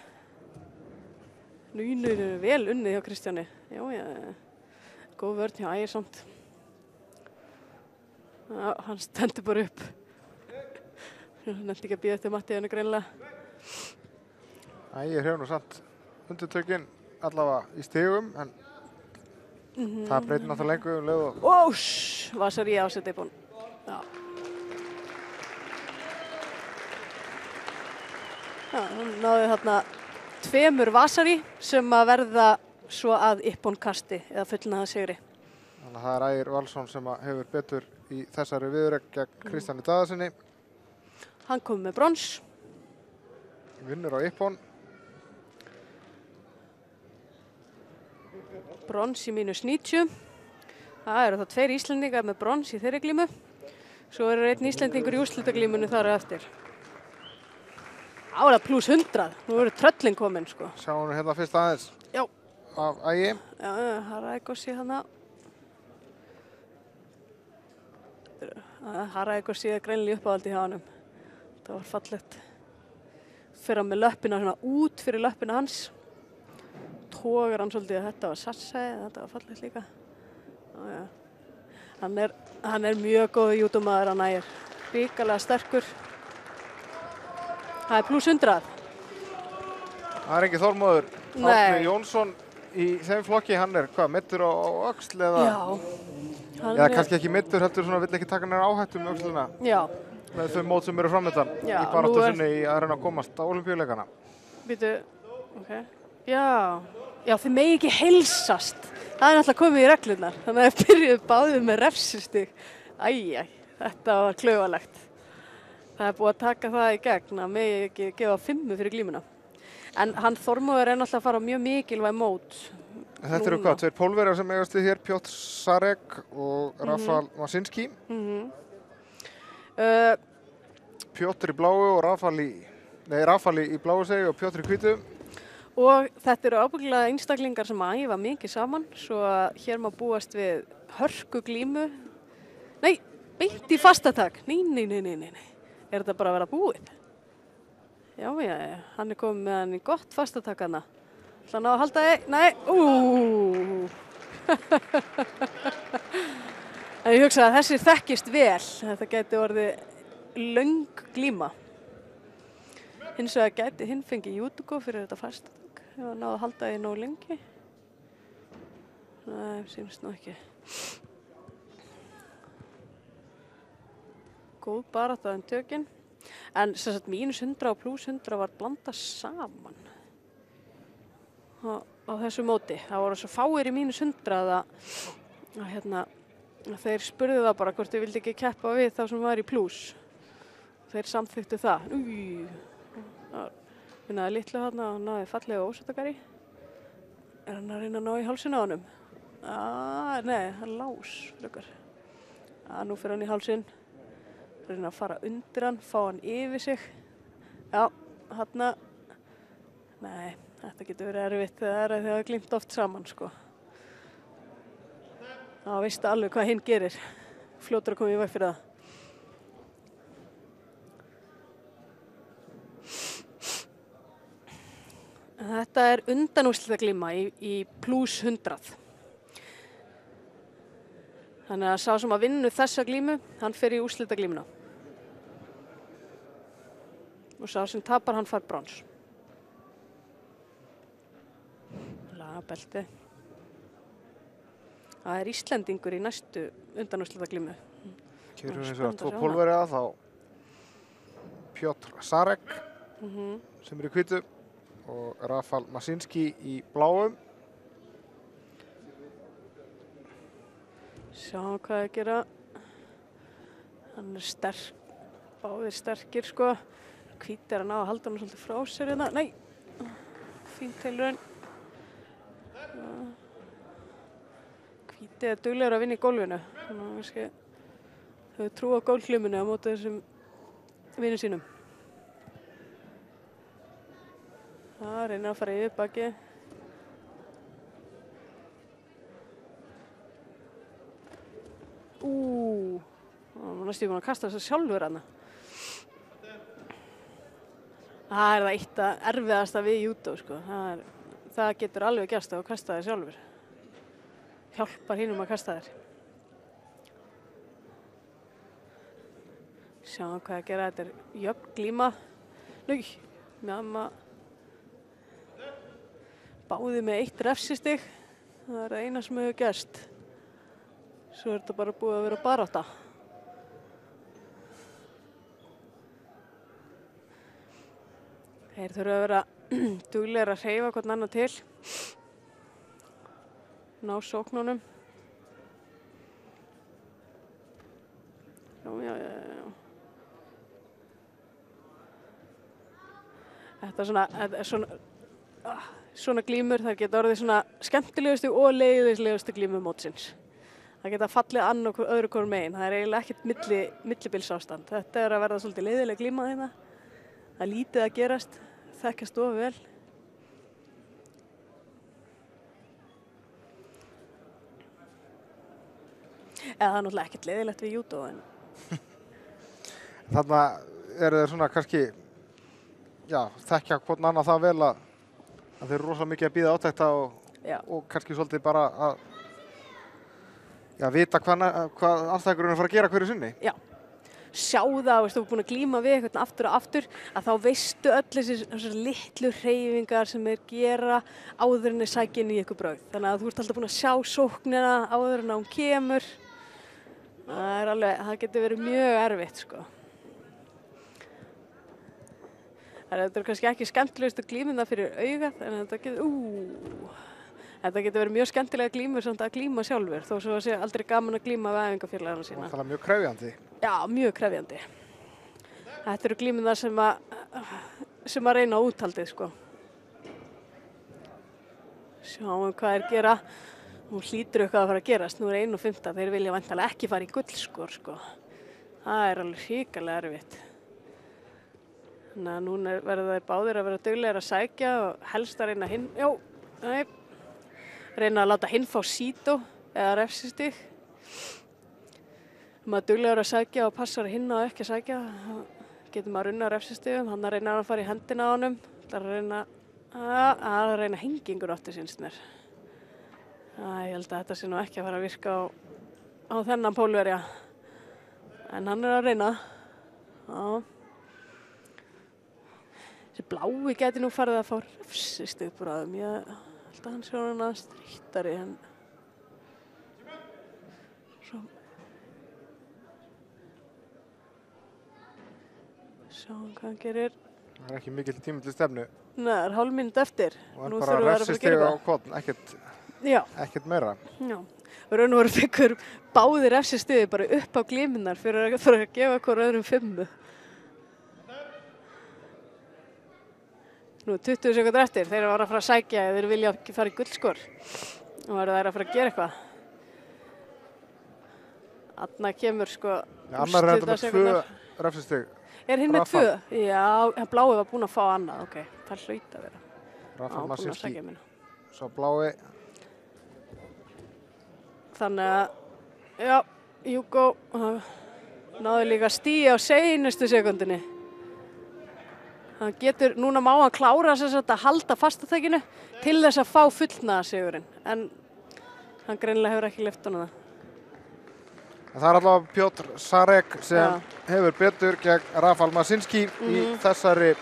S2: Nú er vel unnið hjá Kristjáni. Já. Góð vörn hjá Ægir samt. Já, hann stendur bara upp. Hann nefndi ekki að bíða eftir Mattíðinu greinilega.
S1: Ægir hefur nú samt undirtökin allavega í stigum, en það breytir náttúrulega lengur um leið og...
S2: Vasari á sér Ippon. Já. Já, hann náði þarna 2 Vasari sem að verða svo að Ippon kasti eða fullnaða sigri.
S1: Þannig að það er Ægir Valsson sem hefur betur í þessari viðureign gegn Kristjáni Daðasyni.
S2: Hann kom með brons.
S1: Vinnur á Ippon.
S2: Brons í -90. Það eru þá 2 Íslendingar með brons í þeirri glímu. Svo eru 1 Íslendingur í úrslitaglímunni þar eftir. Það plus 100. Nú eru tröllin komin, sko.
S1: Sjáum við hérna fyrst aðeins.
S2: Já.
S1: Af Ægi.
S2: Já, Haraegossi hana. Haraegossi er greinilega uppáhaldi hjá honum. Það var fallegt. Fyrir hann með löppina svona út fyrir löppina hans. Tógar hann svolítið að þetta var satsæði, þetta var fallegt líka. Já. Hann er mjög góð júdómaður, hann Ægir. Ríkalega sterkur. Það er plus 100.
S1: Það er ekki Þormóður.
S2: Nei.
S1: Árni Jónsson í þeim flokki, hann er hvað, meiddur á öxl eða?
S2: Já.
S1: Eða kannski ekki meiddur, heldur svona, vill ekki taka neina áhættu með öxlina
S2: Já.
S1: með þau mót sem eru framöndan í
S2: Já,
S1: baráttu sinni í að reyna að komast á Ólympíuleikana.
S2: Býtu, ok. Já, þið megi ekki heilsast. Það er náttúrulega komið í reglurnar. Þannig að byrjuðu báðið með refsistig. Æjæ, þetta var klaufalegt. Það er búið að taka það í gegn að megi ekki gefa 5 fyrir glímuna. En hann Þormóður er náttúrulega að fara á mjög mikilvæg mót.
S1: Þetta eru hvað, 2 Pólverjar sem eigast við hér, Piotr Sarek og Rafal Masinski. Piotr í bláu og Rafal í bláu segi og Piotr í hvítu.
S2: Og þetta eru ábyggilega einstaklingar sem æfa mikið saman, svo að hér má búast við hörku glímu. Nei, beint í fastatak. Nei. Er þetta bara að vera búið? Já, hann er komið með hann í gott fastatak hana. Ætla hann á að halda þig? Nei, En ég hugsa að þessi þekkist vel. Þetta gæti orðið löng glíma. Hins vegar gæti hinn fengið Júdugó fyrir þetta fastatak. Ef hann náði að halda því nógu lengi. Nei, sýnist nú ekki. Góð barátta um tökin. En sem sagt -100 og +100 var blandað saman á þessu móti. Það voru svo fáir í -100 að þeir spurðu það bara hvort þau vildi ekki keppa við þá sem var í plús. Þeir samþyktu það. Finnaði litlu þarna og náði fallega ósatakari. Er hann að reyna að ná í hálsinn á honum? Nei, hann lás frekar. Nú fer hann í hálsinn. Reyna að fara undir hann, fá hann yfir sig. Já, þarna. Nei, þetta getur verið erfitt þegar það er glímt oft saman, sko. Þá veistu alveg hvað hinn gerir. Fljótur að koma í veg fyrir það. Þetta er undanúrslitaglíma í +100. Þannig að sá sem að vinna þessa glímu, hann fer í úrslitaglímuna. Og sá sem tapar, hann fær brons. Laga belti. Það er Íslendingur í næstu undanúrslitaglímu.
S1: Hér eru hins vegar 2 Pólverjar, þá Piotr Sarek sem er í hvítu og Rafal Masinski í bláum.
S2: Sjáum hvað að gera. Hann er sterk, báðir sterkir, sko. Hvíti er að ná að halda hann svolítið frá sér hérna. Nei, fín tilraun. Hvíti er duglegur að vinna í gólfinu. Þannig að kannski þau trú á gólfglímunni á móti þessum vinum sínum. Það reynir að fara yfir bakið. Hann næstu búin að kasta þessu sjálfur hana. Það er það eitt að erfiðasta við júdó, sko. Það getur alveg gerst að kasta þér sjálfur. Hjálpar hinum að kasta þér. Sjáum hvað að gera. Þetta er jöfn glíma. Báði með 1 refsistig. Það er eina sem hefur gerst. Svo er þetta bara búið að vera barátta. Þeir þurfa að vera duglegir að hreyfa hvern annan til. Ná sóknunum. Já. Þetta er svona glímur, það geta orðið svona skemmtilegustu og leiðislegustu glímur mótsins. Það geta fallið ann og öðru hvorum megin. Það er eiginlega ekkert millibilsástand. Þetta er að verða svolítið leiðileg glíma hérna. Það er lítið að gerast. Þekkjast of vel. Það er náttúrulega ekkert leiðilegt við júdó.
S1: Þarna eru þeir svona kannski, þekkja hvort annað það vel að þeir eru rosalega mikið að bíða átekta og kannski svolítið bara að vita hvað anstæðingurinn er að fara að gera hverju sinni.
S2: Já, sjá það, veist, þú er búin að glíma við eitthvað aftur og aftur, að þá veistu öll þessar litlu hreyfingar sem þeir gera áður en þeir sækja inn í eitthvað brauð. Þannig að þú ert alltaf búin að sjá sóknina áður en hún kemur. Það getur verið mjög erfitt, sko. Þetta kannski ekki skemmtilegustu glímuna fyrir augað, en þetta getur verið mjög skemmtilega glímur samt að glíma sjálfur, þó svo sé aldrei gaman að glíma við æfingafélagana sína.
S1: Það er mjög krefjandi. Já,
S2: mjög krefjandi. Þetta eru glímunar sem að reyna á úthaldið, sko. Sjáum hvað þeir gera. Nú hlýtur eitthvað að fara að gerast. Nú er 1:15. Þeir vilja væntanlega ekki fara í gullskor, sko. Það er alveg hrikalega erfitt. Þannig að núna verða þeir báðir að vera duglegir að sækja og helst að reyna að láta hinn fá sító eða refsistig. Maður duglegur að sækja og passar hinn á ekki að sækja. Getur maður unna refsistigum, hann að reyna að fara í hendina á honum. Það er að reyna hengingur áttu sínst mér. Ég held að þetta sé nú ekki að fara að virka á þennan pólverja. En hann er að reyna. Já. Þessi blái geti nú farið að fá refsistig bráðum. Ég held að hann sé hann að strýttari en svo sjáum hvað hann gerir.
S1: Það er ekki mikill tími til stefnu.
S2: Nei, það er hálf mínútu eftir.
S1: Og hann bara refsistig á kvotn, ekkert meira.
S2: Já, og raun og veru fikkur báðir refsistigi bara upp á glímunnar fyrir að gefa hver öðrum 5. Nú 20 sekúndur eftir, þeir eru að fara að sækja eða þeir vilja ekki fara í gullskor. Og það er að fara að gera eitthvað. Anna kemur sko...
S1: Annar er þetta með 2 refsistig.
S2: Er hinn með 2? Já, blái var búinn að fá annað, ok. Það hlaut að vera.
S1: Rafal Masinski, svo blái.
S2: Þannig að, já, Hugo náði líka stíi á seinustu sekundinni. Hann getur, núna má hann klára þess að halda fastatækinu til þess að fá fullnaðarsigurinn. En hann greinilega hefur ekki lyft honum það.
S1: Það er allavega Pjotr Sarek sem hefur betur gegn Rafal Masinski í þessari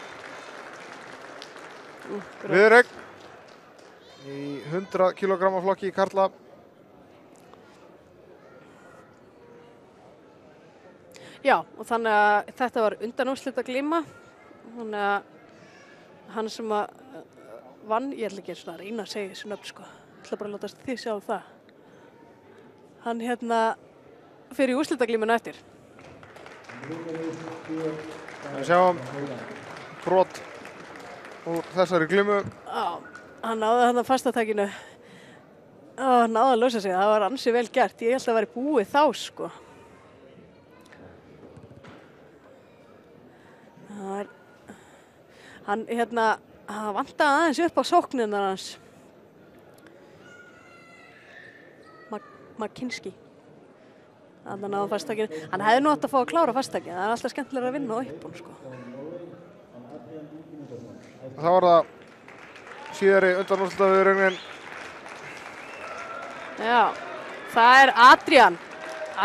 S1: viðureign í 100 kg flokki í karla.
S2: Já, og þannig að þetta var undanúrslita glíma. Þannig að hann sem vann, ég ætla ekki svona að reyna að segja þessu nöfn, sko. Ég ætla bara að láta þið sjá það. Hann fyrir úrslitaglímuna eftir.
S1: Við sjáum brot úr þessari glímu.
S2: Já, hann náði þarna fastatækinu. Hann náði að lausa sig, það var ansi vel gert. Ég held að það væri búið þá, sko. Hann vantaði aðeins upp á sóknina hans. Makinski. Hann náði fastakinu. Hann hefði nú átt að fá að klára fastakinu. Það er alltaf skemmtilega að vinna á uppbúin, sko.
S1: Það var það síðari undanúrslitaviðureignin.
S2: Já, það er Adrian.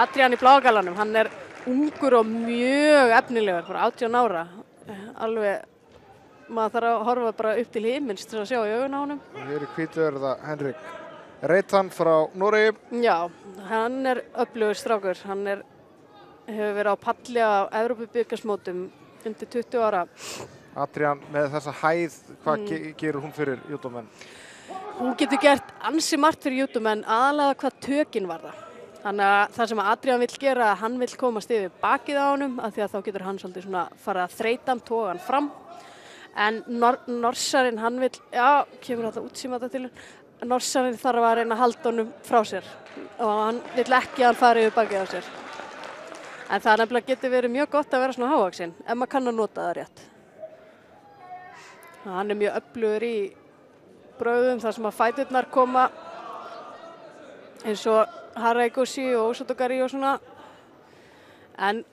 S2: Adrian í blágalanum. Hann er ungur og mjög efnilegur, bara 18 ára. Alveg, maður þarf að horfa bara upp til himins til að sjá í augun á honum.
S1: Hér í hvítu er það Henrik Reitan frá Noregi.
S2: Já, hann er öflugur strákur. Hann hefur verið á palli á Evrópubikarsmótum undir 20 ára.
S1: Adrian með þessa hæð, hvað gerur hún fyrir júdómenn?
S2: Hún getur gert ansi margt fyrir júdómenn, aðalega hvað tökin varða. Þannig að það sem Adrian vill gera, hann vill komast yfir bakið á honum, af því að þá getur hann svolítið svona fara að þreyta hann, toga hann fram. En Norsarinn, hann vill, já, kemur þetta útsýmata til hann, Norsarinn þarf að reyna að halda honum frá sér og hann vill ekki að hann fari yfir bakið á sér. En það nefnilega getur verið mjög gott að vera svona hávaxinn, ef maður kann að nota það rétt. Hann er mjög öflugur í brauðum þar sem að fæturnar koma eins og Haraiguchi og Osotogari og svona. En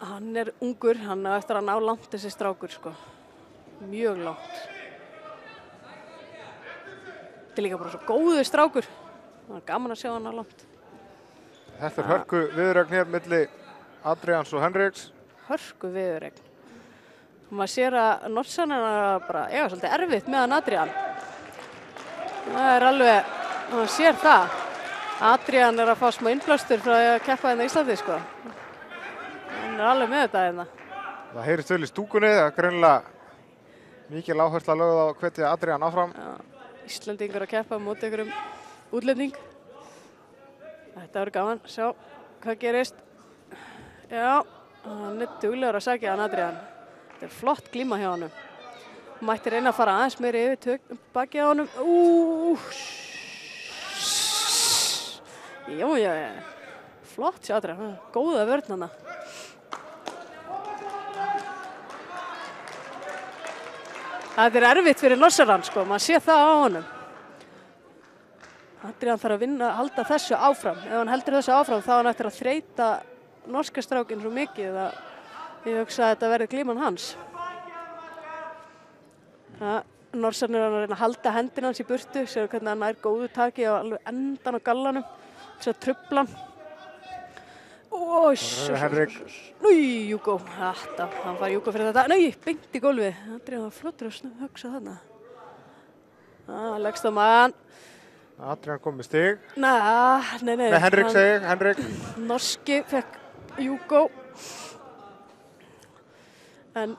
S2: hann er ungur, hann er eftir að ná langt þessi strákur, sko. Mjög langt. Þetta er líka bara svo góður strákur. Það er gaman að sjá hann á langt.
S1: Þetta er hörku viðureign hér milli Adrians og Henriks.
S2: Hörku viðuregn. Maður sér að Norsan er bara eiga svolítið erfitt meðan Adrian. Það er alveg, maður sér það. Adrian er að fá smá innblástur frá að keppa hérna í Íslandi, sko. Hann er alveg með þetta hérna.
S1: Það heyrist vel í stúkunni, það er greinilega mikil áhersla lögð á að hvetja Adrian áfram.
S2: Já, Íslendingur að keppa móti einhverjum útlending. Þetta verður gaman, sjá hvað gerist. Já, hann er duglegur að sækja hann Adrian. Þetta er flott glíma hjá honum. Mætti reyna að fara aðeins meiri yfir bakið á honum. Já. Flott hjá Adrian, góða vörn hana. Þetta er erfitt fyrir Norsaran, sko, maður sé það á honum. Adrian þarf að halda þessu áfram. Ef hann heldur þessu áfram þá er hann eftir að þreyta norska strákinn svo mikið að ég hugsa að þetta verði glíman hans. Norsan er að reyna að halda hendina hans í burtu, séu hvernig hann er góðu taki á alveg endan á gallanum, þess að trufla hann.
S1: Henrik.
S2: Núi, Júgó, hann var Júgó fyrir þetta. Nei, beint í gólfið. Adrian var flottur að hugsa þarna. Leggst á maðan.
S1: Adrian kom með stig.
S2: Nei.
S1: Nei, Henrik segi, Henrik.
S2: Norski fekk Júgó. En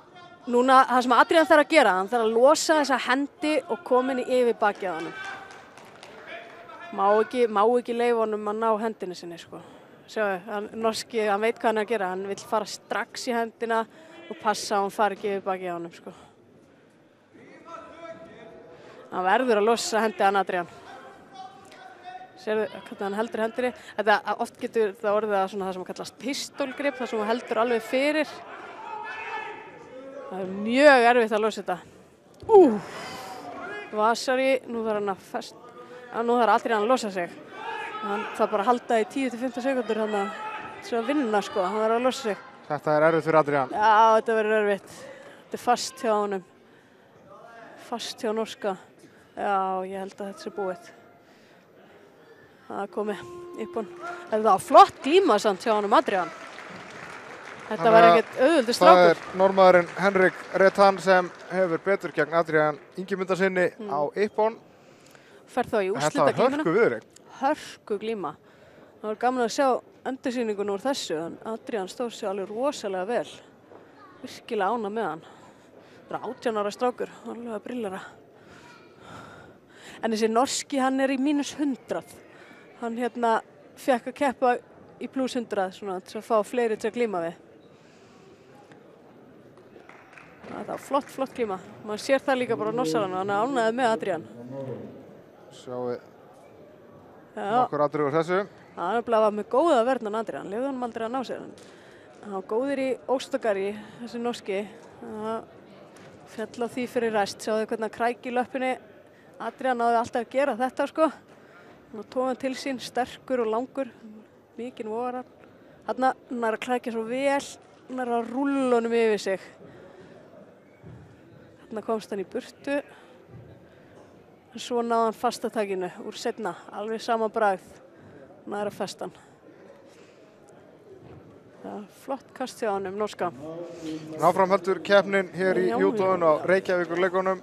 S2: núna, það sem Adrian þarf að gera, hann þarf að losa þessa hendi og koma inn í yfir bakið á honum. Má ekki leyfa honum að ná hendinni sinni, sko. Sjáu, norski, hann veit hvað hann er að gera. Hann vill fara strax í hendina og passa að hann fari ekki yfir bakið á honum, sko. Hann verður að losa hendi hann Adrian. Sérðu hvernig hann heldur hendinni. Þetta oft getur það orðið að svona það sem kallast pistolgrip, það sem hann heldur alveg fyrir. Það er mjög erfitt að losa þetta. Vasari, nú þarf hann að nú þarf Adrian að losa sig. Hann þarf bara að halda í 10-15 sekúndur hann að vinna, sko. Hann þarf að losa sig.
S1: Þetta er erfitt fyrir Adrian.
S2: Já, þetta verður erfitt. Þetta er fast hjá honum. Fast hjá norska. Já, ég held að þetta sé búið. Það komi upp hann. Þetta var flott glíma samt hjá honum Adrian. Þetta var ekkert auðvöldur strákur.
S1: Það er normaðurinn Henrik Retan sem hefur betur gegn Adrian Ingimundarsyni á Ippon.
S2: Fer þá í úrslita glímuna.
S1: Þetta var hörku viðuregn.
S2: Hörku glíma. Það var gaman að sjá endursýningun úr þessu. Adrian stóð sig alveg rosalega vel. Virkilega ánægð með hann. Það er 18 ára strákur, alveg að brillera. En þessi norski, hann er í -100. Hann fekk að keppa í +100 svona til að fá fleiri til að glíma við. Það var flott glíma. Maður sér það líka bara á Norsaran og hann er ánægður með Adrian.
S1: Sjáum við nokkur atriði úr þessu.
S2: Hann var með góða vörn á Adrian, leyfði honum aldrei að ná sér. Hann var góður í Óstagari, þessi norski. Féll á því fyrir rest, sjáðu hvernig hann kræki í löppinni. Adrian náði alltaf að gera þetta, sko. Hann tók hann til sín, sterkur og langur, mikinn vorar. Hann er að krækja svo vel, hann er að rúlla honum yfir sig. Hann komst hann í burtu. Svo náði hann fastatakinu úr seinna, alveg sama bragð. Hann er að festa hann. Það er flott kast hjá honum, norska.
S1: Áfram heldur keppnin hér í júdóinu á Reykjavíkurleikunum.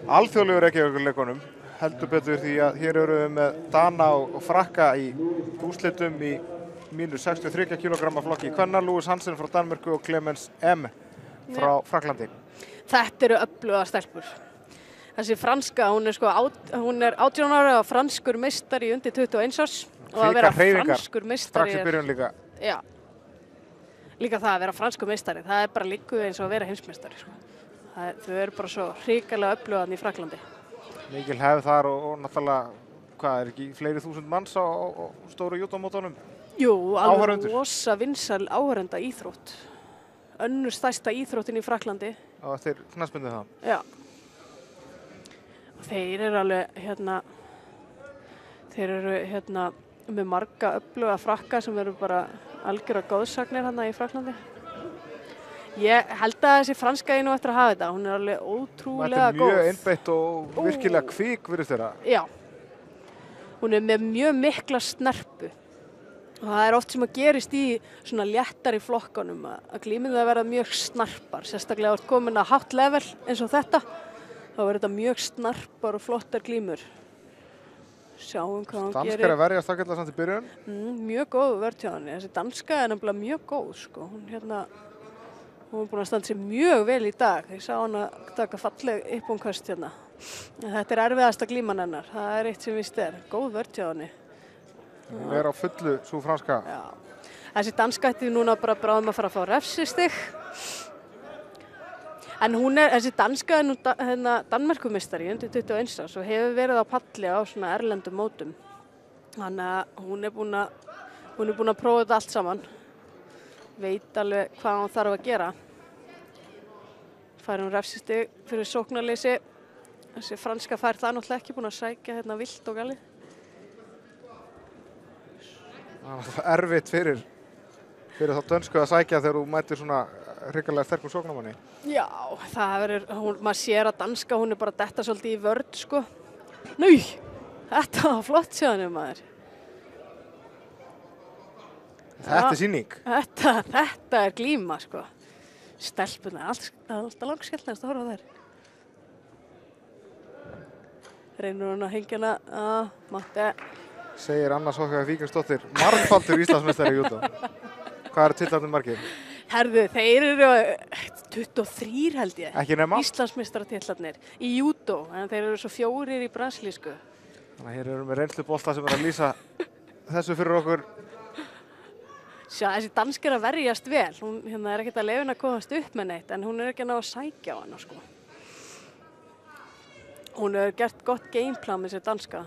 S1: Alþjóðlegu Reykjavíkurleikunum heldur betur því að hér eru við með Dana og Frakka í úrslitum í -63 kg flokki kvenna. Louise Hansen frá Danmörku og Clemens M frá Frakklandi.
S2: Þetta eru öfluga stelpur. Þessi franska, hún er 18 ára og franskur meistari undir 21 árs. Og að vera franskur meistari
S1: strax í byrjun líka.
S2: Já. Líka það að vera franskur meistari, það er bara líku eins og að vera heimsmeistari, sko. Þau eru bara svo hrikalega öflugan í Frakklandi.
S1: Mikil hefð þar og náttúrulega, hvað er ekki fleiri þúsund manns á stóru júdómótunum?
S2: Jú, alveg rosa vinsæl áhorfenda íþrótt. Önnur stærsta íþróttin í Frakklandi.
S1: Og eftir knattspyrnu það?
S2: Já. Þeir eru alveg, með marga öfluga Frakka sem eru bara algjöra góðsagnir hérna í Frakklandi. Ég held að þessi franska einu eftir að hafa þetta. Hún er alveg ótrúlega góð.
S1: Þetta er mjög einbeitt og virkilega kvik, virðist þeirra.
S2: Já. Hún er með mjög mikla snerpu. Og það oft sem að gerist í svona léttari flokkanum að glímurnar verða mjög snarpar, sérstaklega ef þú ert komin að hátt level eins og þetta, þá verður þetta mjög snarpar og flottar glímur. Sjáum hvað hann gerir.
S1: Danskar að verjast ágætlega samt í byrjun.
S2: Mjög góð vörn hjá henni. Þessi danska er nefnilega mjög góð, sko. Hún er búin að standa sér mjög vel í dag. Ég sá hann að taka falleg uppbúnköst hérna. Þetta er erfiðasta glíman hennar. Það er eitt sem víst er. Góð vörn hjá henni.
S1: Hún er á fullu, svo franska.
S2: Já. Þessi danska ætti núna bara bráðum að fara að fá refsistig. En þessi danska er nú Danmerkurmeistari undir 21 árs og hefur verið á palli á svona erlendum mótum. Þannig að hún er búin að prófa þetta allt saman. Veit alveg hvað hún þarf að gera. Fær hún refsistig fyrir sóknarleysi. Þessi franska fær það náttúrulega ekki, búin að sækja hérna vilt og galið.
S1: Það er erfitt fyrir þá dönsku að sækja þegar þú mætir svona hrikalega sterkum sóknarmanni.
S2: Já, maður sér að danska, hún er bara að detta svolítið í vörn, sko. Nei, þetta var flott hjá henni, maður.
S1: Þetta er sýning.
S2: Þetta er glíma, sko. Stelpuna, alltaf langskemmtilegast að horfa á þær. Reynir hún að hengja hana að Matti.
S1: Segir Anna Soffía Víkingsdóttir, margfaldur Íslandsmeistari í júdó. Hvað eru titlarnir margir?
S2: Herðu, þeir eru 23 held ég.
S1: Ekki nema?
S2: Íslandsmeistaratitlarnir í júdó, en þeir eru svo 4 í brasilísku.
S1: Þannig að hér erum við reynslubolta sem er að lýsa þessu fyrir okkur.
S2: Sjá, þessi dansk er að verjast vel. Hún er ekkert að leyfa henni að komast upp með neitt, en hún er ekki að ná að sækja á hana, sko. Hún hefur gert gott gameplan með þessi danska.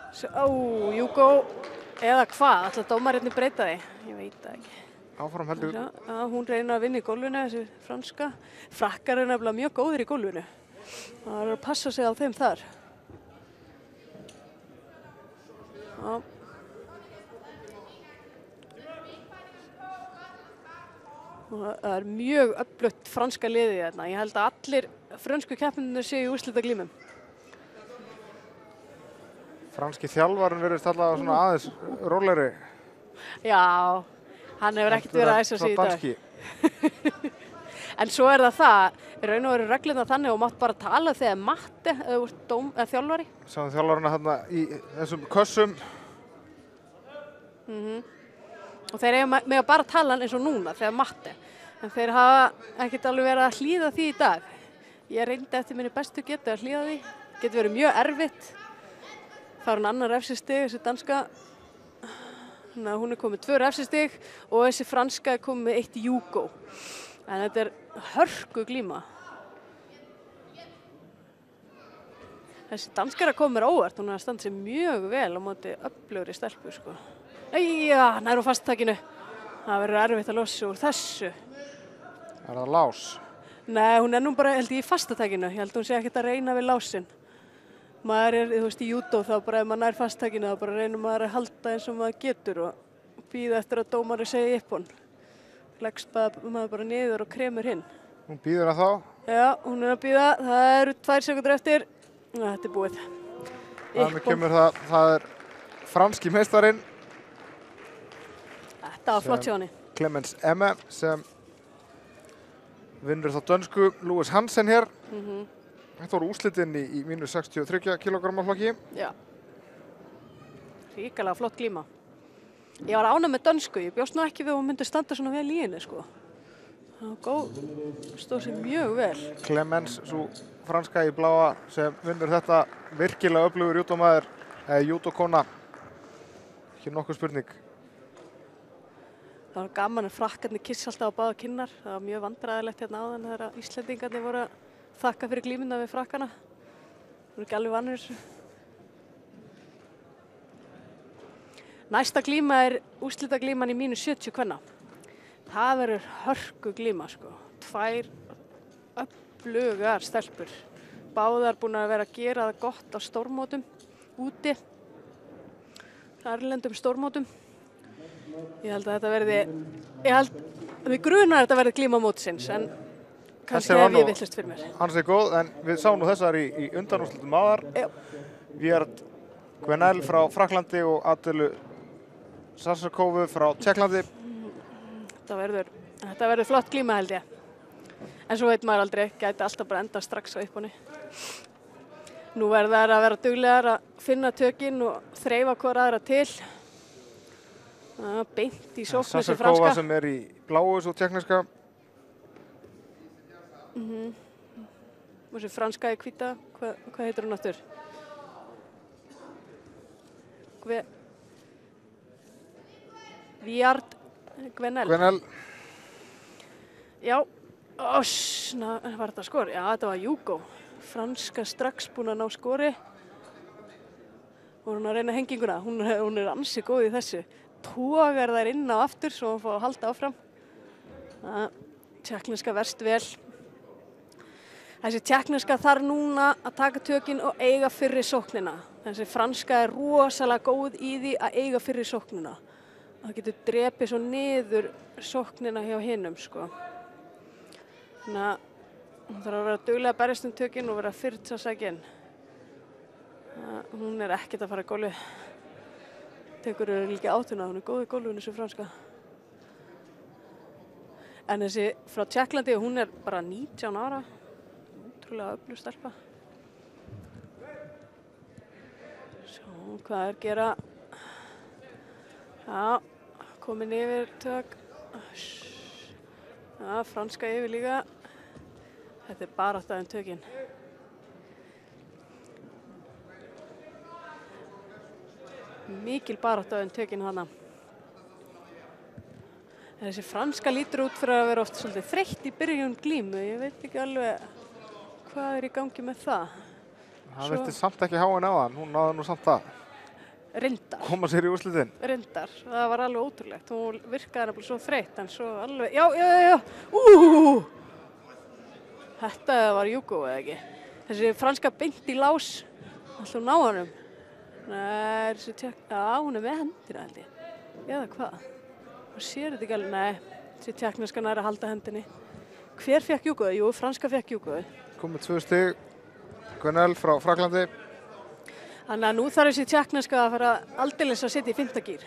S2: Júgó, eða hvað? Ætla dómarinni breyta því? Ég veit það ekki.
S1: Áfram heldur.
S2: Hún reynir að vinna í gólfinu, þessi franska. Frakkar eru nefnilega mjög góðir í gólfinu. Það er að passa sig á þeim þar. Já. Það er mjög öflugt franska liðið hérna. Ég held að allir frönsku keppendurnir séu í úrslitaglímum.
S1: Franski þjálfarinn virðist allavega svona aðeins rólegri.
S2: Já, hann hefur ekkert verið að æsa sig í dag.
S1: Danski.
S2: En svo er það, í raun og veru reglurnar þannig og mátt bara tala þegar Matti, eða þjálfari.
S1: Sáum þjálfarina þarna í þessum kössum.
S2: Og þeir eiga með að bara tala eins og núna þegar Matti. En þeir hafa ekkert alveg verið að hlýða því í dag. Ég reyndi eftir minni bestu getu að hlýða því. Getur verið mjög erfitt. Það er annar refsistig, þessi danska. Þannig að hún er komið 2 refsistig og þessi franska er komið 1 júgó. En þetta er hörku glíma. Þessi danska er að koma mér óvart. Hún er að standa sig mjög vel á móti öflugri stelpu, sko. Æja, nær á fasttakinu. Það verður erfitt að losa úr þessu.
S1: Er það lás?
S2: Nei, hún er nú bara held ég í fastatakinu. Ég held hún sé ekkert að reyna við lásinn. Maður er, þú veist, í júdó þá bara ef maður nær fasttakinu þá bara reynir maður að halda eins og maður getur og bíða eftir að dómari segi upp hún. Leggst maður bara niður og kremur hinn.
S1: Hún bíður að þá?
S2: Já, hún er að bíða. Það eru 2 sekúndur eftir. Þetta er búið.
S1: Þannig kemur það er franski meistarinn.
S2: Þetta var flott hjá henni.
S1: Clemens Emme sem vinnur þá dönsku Louis Hansen hér. Þetta voru úrslitin í mínus 63 kg flokki.
S2: Já. Ríkalega flott glíma. Ég var ánægð með dönsku. Ég bjóst nú ekki við að hún myndi standa svona vel í henni, sko. Það var góð. Stóð sér mjög vel.
S1: Clemens, svo franska í bláa sem vinnur þetta virkilega öflugur júdómaður, júdókona. Ekki nokkuð spurning.
S2: Það var gaman að frakkarnir kissa alltaf á báða kinnar. Það var mjög vandræðilegt hérna áðan þegar Íslendingarnir voru að þakka fyrir glímuna við frakkana. Það voru ekki alveg vanir þessu. Næsta glíma er úrslitaglíman í mínus 70 kvenna. Það verður hörku glíma, sko. 2 öflugar stelpur. Báðar búin að vera að gera það gott á stórmótum úti. Erlendum stórmótum. Ég held að þetta verði, við grunar að þetta verði glíma mótsins, en kannski hef ég villust fyrir mér.
S1: Hans er góð, en við sáum nú þessar í undanúrslitum áðar.
S2: Já.
S1: Björn Gwenel frá Frakklandi og Adelu Sassakovu frá Tékklandi.
S2: Þetta verður flott glíma held ég. En svo veit maður aldrei, gæti alltaf bara enda strax á uppáni. Nú verða þær að vera duglegar að finna tökin og þreifa hvor aðra til. Beint í sókn þessi franska.
S1: Sassakova sem í bláu svo tékkneska.
S2: Og þessi franska í hvíta, hvað heitir hún aftur? Viard Gvenel.
S1: Gvenel.
S2: Já, var þetta skor? Já, þetta var Hugo. Franska strax búin að ná skori. Og hún að reyna henginguna. Hún ansi góð í þessu. Tógar þær inn á aftur svo hún fá að halda áfram. Tékkneska verst vel. Þessi tékkneska þarf núna að taka tökin og eiga fyrri sóknina. Þessi franska rosalega góð í því að eiga fyrri sóknina. Það getur drepið svo niður sóknina hjá hinum, sko. Þannig að hún þarf að vera duglega að berjast tökin og vera fyrst að sækja inn. Hún ekkert að fara í gólfið. Tekur líka átuna, hún góð í gólfinu þessu franska. En þessi frá Tékklandi, hún bara 19 ára. Ótrúlega öflug stelpa. Svo, hvað gera? Já, komin yfir tök. Já, franska yfir líka. Þetta barátta tökin. Mikil barátta tökin hana. Þessi franska lítur út fyrir að vera oft svolítið þreytt í byrjun glímu. Ég veit ekki alveg hvað í gangi með það.
S1: Það virtist samt ekki háin á hann. Hún náði nú samt það.
S2: Reyndar.
S1: Koma sér í úrslitin.
S2: Reyndar. Það var alveg ótrúlegt. Hún virkaði nefnilega svo þreytt en svo alveg... Já. Þetta var Hugo eða ekki. Þessi franska beint í lás. Alltaf ná hannum. Nei, þessi já, hún með hendina held ég. Eða hvað? Hún sér þetta ekki alveg. Nei, þessi tékkneska nær að halda hendinni. Hver fekk Hugo? Jú, franska fekk Hugo.
S1: Komið 2 stig. Gvenel frá Fraklandi.
S2: Þannig að nú þarf þessi tékkneska að fara aldeilis að setja í 5. gír.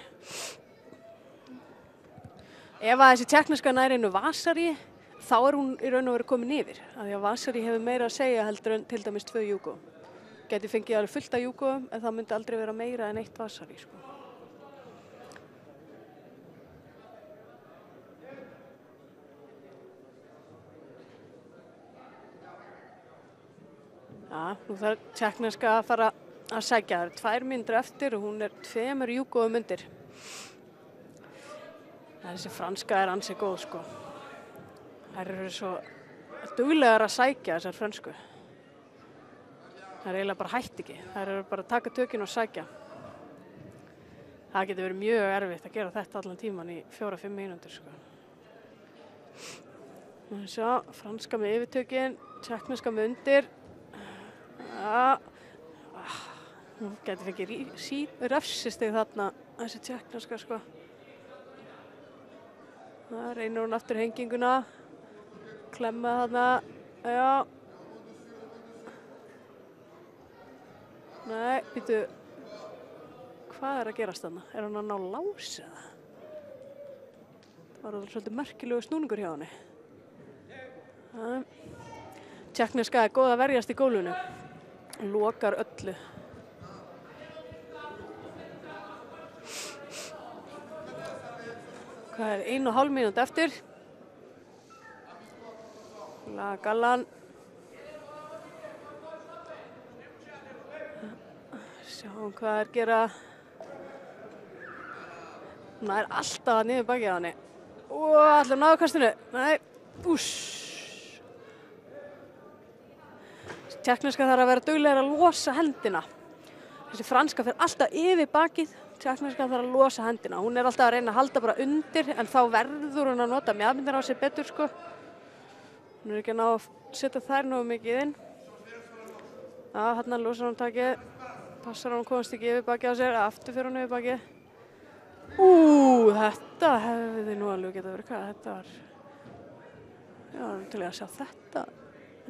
S2: Ef að þessi tékkneska nær einu Vasari, þá hún í raun og veru komin yfir. Því að Vasari hefur meira að segja heldur en til dæmis 2 Hugo. Gæti fengið alveg fullt af Hugo, en það myndi aldrei vera meira en 1 Vasari, sko. Já, nú þarf tékkneska að fara að sækja. Það 2 mínútur eftir og hún 2 Hugo undir. Þessi franska ansi góð, sko. Þær eru svo duglegar að sækja þessar frönsku. Það eiginlega bara hætt ekki. Þær eru bara að taka tökin og sækja. Það getur verið mjög erfitt að gera þetta allan tíman í 4-5 mínútur, sko. Svo, franska með yfirtökin, tékkneska með undir. Já, hún gæti fengið refsistig þarna, þessi tékkneska, sko. Það reynir hún aftur henginguna, klemma þarna, já. Nei, býtu, hvað að gerast þarna? Hún að ná lás eða? Það var svolítið merkilegu snúningur hjá henni. Tékkneska góð að verjast í gólfinu. Lokar öllu. Hvað 1,5 mínúti eftir? Gallan. Sjáum hvað gera. Hún alltaf að niður bakið á henni. Ætlar að ná kastinu. Nei, Tékkneska þarf að vera duglegar að losa hendina. Þessi franska fer alltaf yfir bakið. Tékkneska þarf að losa hendina. Hún alltaf að reyna að halda bara undir en þá verður hún að nota mjaðmyndir á sig betur, sko. Hún ekki að ná að setja þær nógu mikið inn. Já, hérna losar hún takið. Passar hún komast ekki yfir bakið á sér. Aftur fer hún yfir bakið. Þetta hefði nú alveg getað verið hvað. Þetta var... Já, til að sjá þetta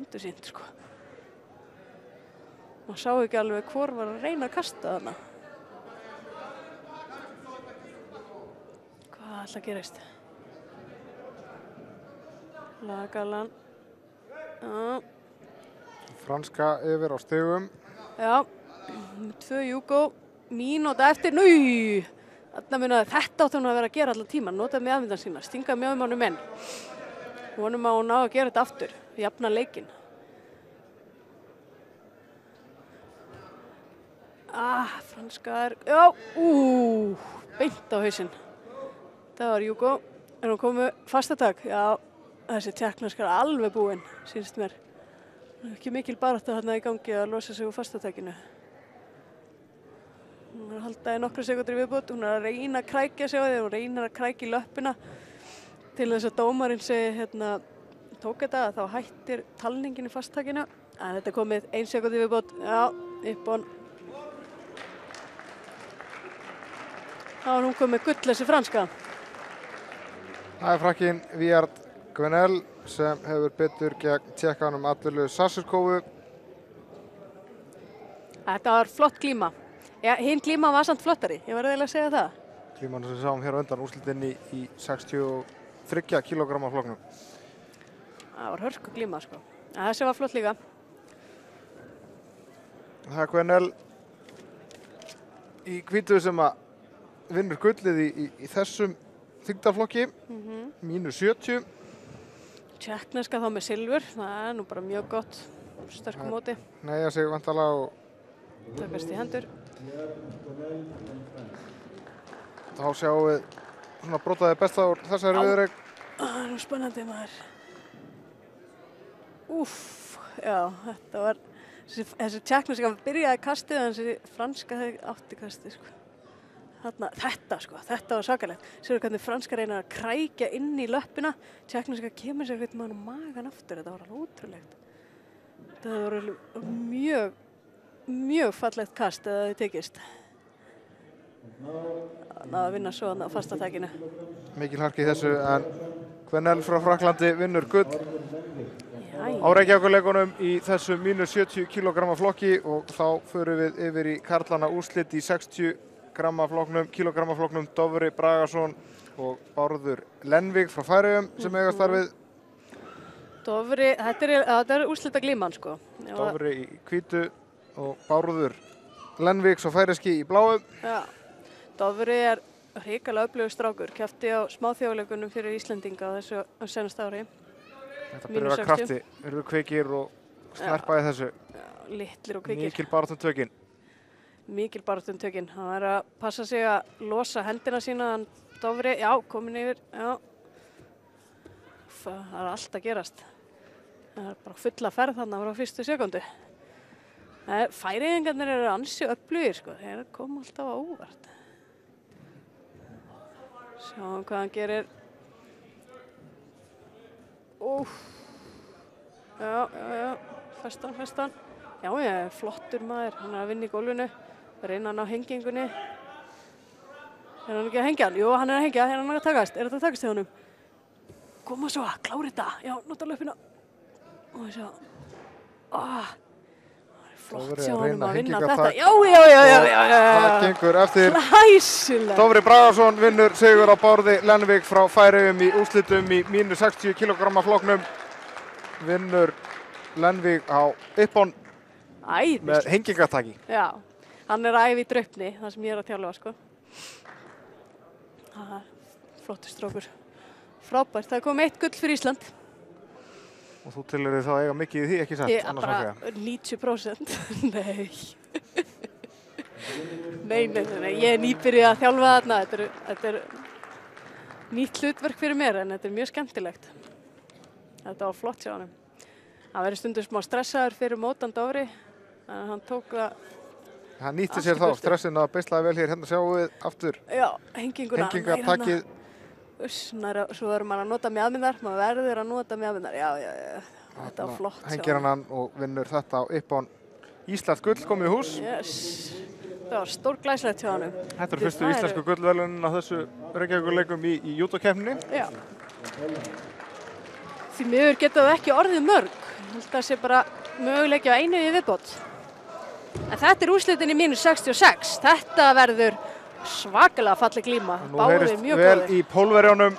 S2: endursýnt, sko. Maður sá ekki alveg hvor var að reyna að kasta þarna. ætla að gerast? Lagalan. Já.
S1: Franska yfir á stigum.
S2: Já, 2 Júgó, mínúta eftir, núi! Þetta átti hún að vera að gera allan tíman, notaði meðmyndan sína, stinga mjögum menn. Vonum að hún ná að gera þetta aftur, jafna leikinn. Franska já, beint á hausinn. Það var Júgó, hún komið fastatak, já, þessi tékkneska alveg búinn, sýnst mér. Ekki mikil barátta þarna í gangi að losa sig úr fastatakinu. Hún er að halda í nokkra sekúndur í viðbót, hún er að reyna að krækja sig á því, hún reynir að krækja í löppina til þess að dómarinn segi, tók þetta, þá hættir talningin í fastatakinu. En þetta er komið 1 sekúndur í viðbót, já, Ippon. Þá er hún komið gullessi franska.
S1: Það er frakkinn Wiard Gvenel sem hefur betur gegn tékkanum Adelu Sasirkovu.
S2: Þetta var flott glíma. Já, hinn glíma var samt flottari, ég var eiginlega að segja það.
S1: Glíman sem við sáum hér á undan úrslitin í 63 kg flokknum.
S2: Það var hörku glíma, sko. Þessi var flott líka.
S1: Það er Gvenel í hvítu sem að vinnur gullið í þessum þyngdarflokki, -70.
S2: Tékkneska þá með silfur, það er nú bara mjög gott, sterku móti.
S1: Neyja sig vantarlega og
S2: Tökast í hendur.
S1: þá sjáum við svona brotaði besta úr þessari viðureign.
S2: Það er nú spennandi maður. Já, þetta var, þessi tékkneska byrjaði kastið en þessi franska átti kastið, sko. Þetta var svakalegt. Sérðu hvernig franska reynar að krækja inn í löppina. Tékkneska kemur sér hvernig maður á magan aftur. Þetta var alveg ótrúlegt. Þetta var mjög fallegt kast eða þið tekist. Það að vinna svo á fastatakinu.
S1: Mikil harki í þessu en Gvenel frá Frakklandi vinnur gull á Reykjavíkurleikunum í þessu -70 kg flokki og þá förum við yfir í karlana úrslit í 60 kílógrammaflokknum Dofri Bragason og Bárður Lenvik frá Færeyjum sem eiga starfið.
S2: Dofri, þetta er úrslita glíman, sko.
S1: Dofri í hvítu og Bárður Lenvik svo færeyski í bláu.
S2: Já, Dofri er hrikalega öflugur strákur, keppti á smáþjóðleikunum fyrir Íslendinga á þessu seinasta ári.
S1: Þetta byrjar að krafti, eru kveikir og snerpaði þessu.
S2: Já, litlir og kveikir.
S1: Mikil baráttum tökin.
S2: Mikil baráttum tökin. Hann er að passa sig að losa hendina sína, hann Dofri, já, komin yfir, já. Það er allt að gerast. Það er bara fulla ferð þarna frá fyrstu sekúndu. Færeyingarnir eru ansi öflugir, sko, þeir koma alltaf á óvart. Sjáum hvað hann gerir. Já, festan. Já, flottur maður, hann er að vinna í gólfinu, reyna hann á hengingunni. Er hann ekki að hengja hann? Jú, hann er að hengja, er hann að takast? Er þetta að takast hjá honum? Koma svo, klára þetta. Já, nota löppina. Og sjá. Flott sjá honum að vinna þetta. Já.
S1: Það gengur eftir.
S2: Glæsilegt.
S1: Dofri Bragason vinnur sigur á Bárði Lenvik frá Færeyjum í úrslitum í -60 kg flokknum. Vinnur Lenvik á Ippon með hengingataki.
S2: Já, hann er að æfa í draupni, það sem ég er að þjálfa, sko. Flottur strókur. Frábært, það er komið 1 gull fyrir Ísland.
S1: Og þú tilheyrir þá eiga mikið í því, ekki satt?
S2: Bara 90%. Nei. Ég er nýbyrjuð að þjálfa þarna. Þetta er nýtt hlutverk fyrir mér, en þetta er mjög skemmtilegt. Þetta var flott hjá honum. Hann verið stundum smá stressaður fyrir mótan Dofri, en hann tók það.
S1: Hann nýtti sér þá stressin að beislaði vel hér. Hérna sjáum við aftur.
S2: Já, henginguna.
S1: Hengingatakið.
S2: Svo verður maður að nota mjaðmyndar, maður verður að nota mjaðmyndar. Já, þetta var flott.
S1: Hengir hann og vinnur þetta á Ippon. Íslands gull komið í hús.
S2: Yes. Það var stórglæsilegt hjá honum.
S1: Þetta eru fyrstu íslensku gullverðlaunin á þessu Reykjavíkurleikum í júdókeppninni.
S2: Já. Því miður geta það ekki orðið mörg. Ég held að það sé bara möguleiki á einu í viðbót. En þetta er úrslitin í -66. Þetta verður svakalega falleg glíma.
S1: Nú
S2: Báðir
S1: heyrist
S2: mjög
S1: vel
S2: góðir.
S1: í Pólverjunum.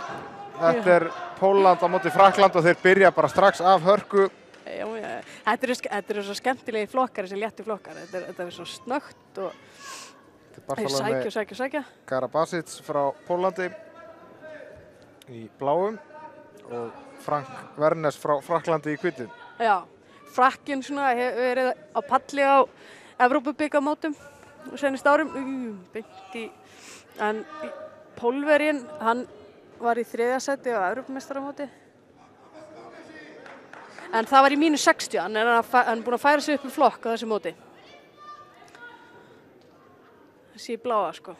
S1: Þetta er Pólland á móti Frakkland og þeir byrja bara strax af hörku.
S2: Já, þetta eru svo skemmtilegi flokkar, þessi léttu flokkar. Þetta er svo snöggt og sækja.
S1: Karabasic frá Pólandi í bláum og Frank Vernes frá Frakklandi í hvítum.
S2: Já, Frakkinn svona hefur verið á palli á Evrópubikarmótum og senast árum. En Pólverjinn, hann var í 3. sæti á Evrópumeistaramóti. En það var í -60, hann er búinn að færa sig upp í flokk á þessu móti. Þessi bláa, sko.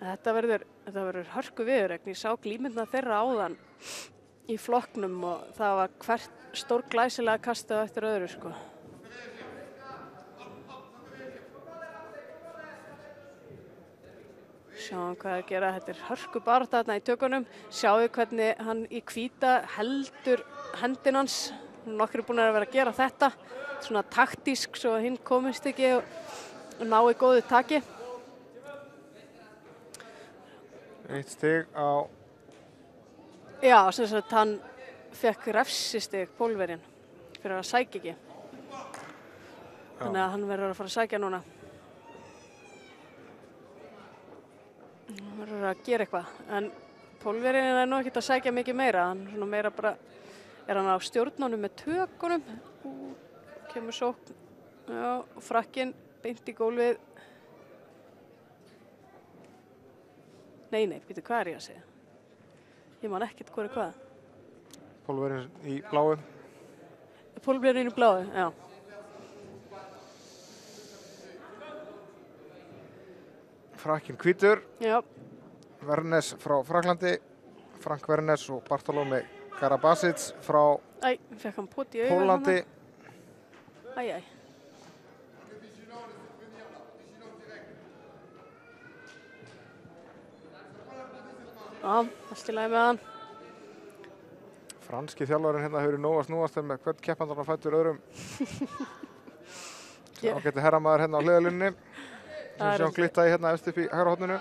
S2: Þetta verður hörku viðuregn. Ég sá glímurnar þeirra áðan í flokknum og það var hvert stórglæsilega kastið á eftir öðru, sko. Sjáum hvað að gera. Þetta er hörku barátta þarna í tökunum. Sjáum hvernig hann í hvíta heldur hendin hans. Nokkur er búin að vera að gera þetta. Svona taktísk svo að hinn komist ekki og nái góðu taki.
S1: 1 stig á...
S2: Já, sem sagt hann fekk refsistig, Pólverjinn, fyrir að sækja ekki. Þannig að hann verður að fara að sækja núna. Hann verður að gera eitthvað. En Pólverjinn er nú ekkert að sækja mikið meira. Hann svona meira bara, er hann á stjórnunum með tökunum. Kemur sókn. Já, og Frakkinn beint í gólfið. Nei, býtu, hvað er ég að segja? Ég man ekkert hvað er hvað.
S1: Pólverjinn í bláu.
S2: Pólverjinn í bláu, já.
S1: Frakkinn hvítur.
S2: Já.
S1: Vernes frá Frakklandi. Frank Vernes og Bartolomé Karabasic frá
S2: Fekk hann poti í augun.
S1: Pólandi.
S2: Já, allt í lagi með hann.
S1: Franski þjálfarinn hérna hefur nóg að snúast með hvern keppandan á fætur öðrum. Ágæti herramaður hérna á hliðalínunni. Sem sjá glitta í hérna eftir upp í hægra horninu.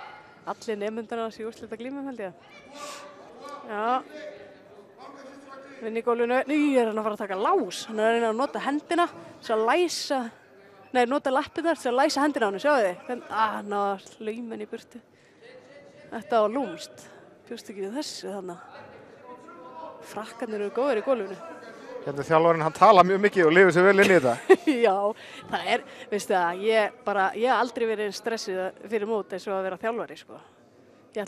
S2: Allir nemyndarna í úrslita glímum held ég. Já. Vinn í gólfinu. Nú er hann að fara að taka lás. Hann er að reyna að nota hendina til að læsa, nota lappirnar til að læsa hendina á hann. Sjáu þið? Hann á laumin í burtu. Þetta var lúmst. Bjóst ekki við þessu þannig. Frakkarnir eru góðir í gólfinu.
S1: Hérna þjálfarinn, hann tala mjög mikið og lifir sér vel inn í þetta.
S2: Já, það er, veistu það, ég hef aldrei verið stressið fyrir mót eins og að vera þjálfari, sko. Ég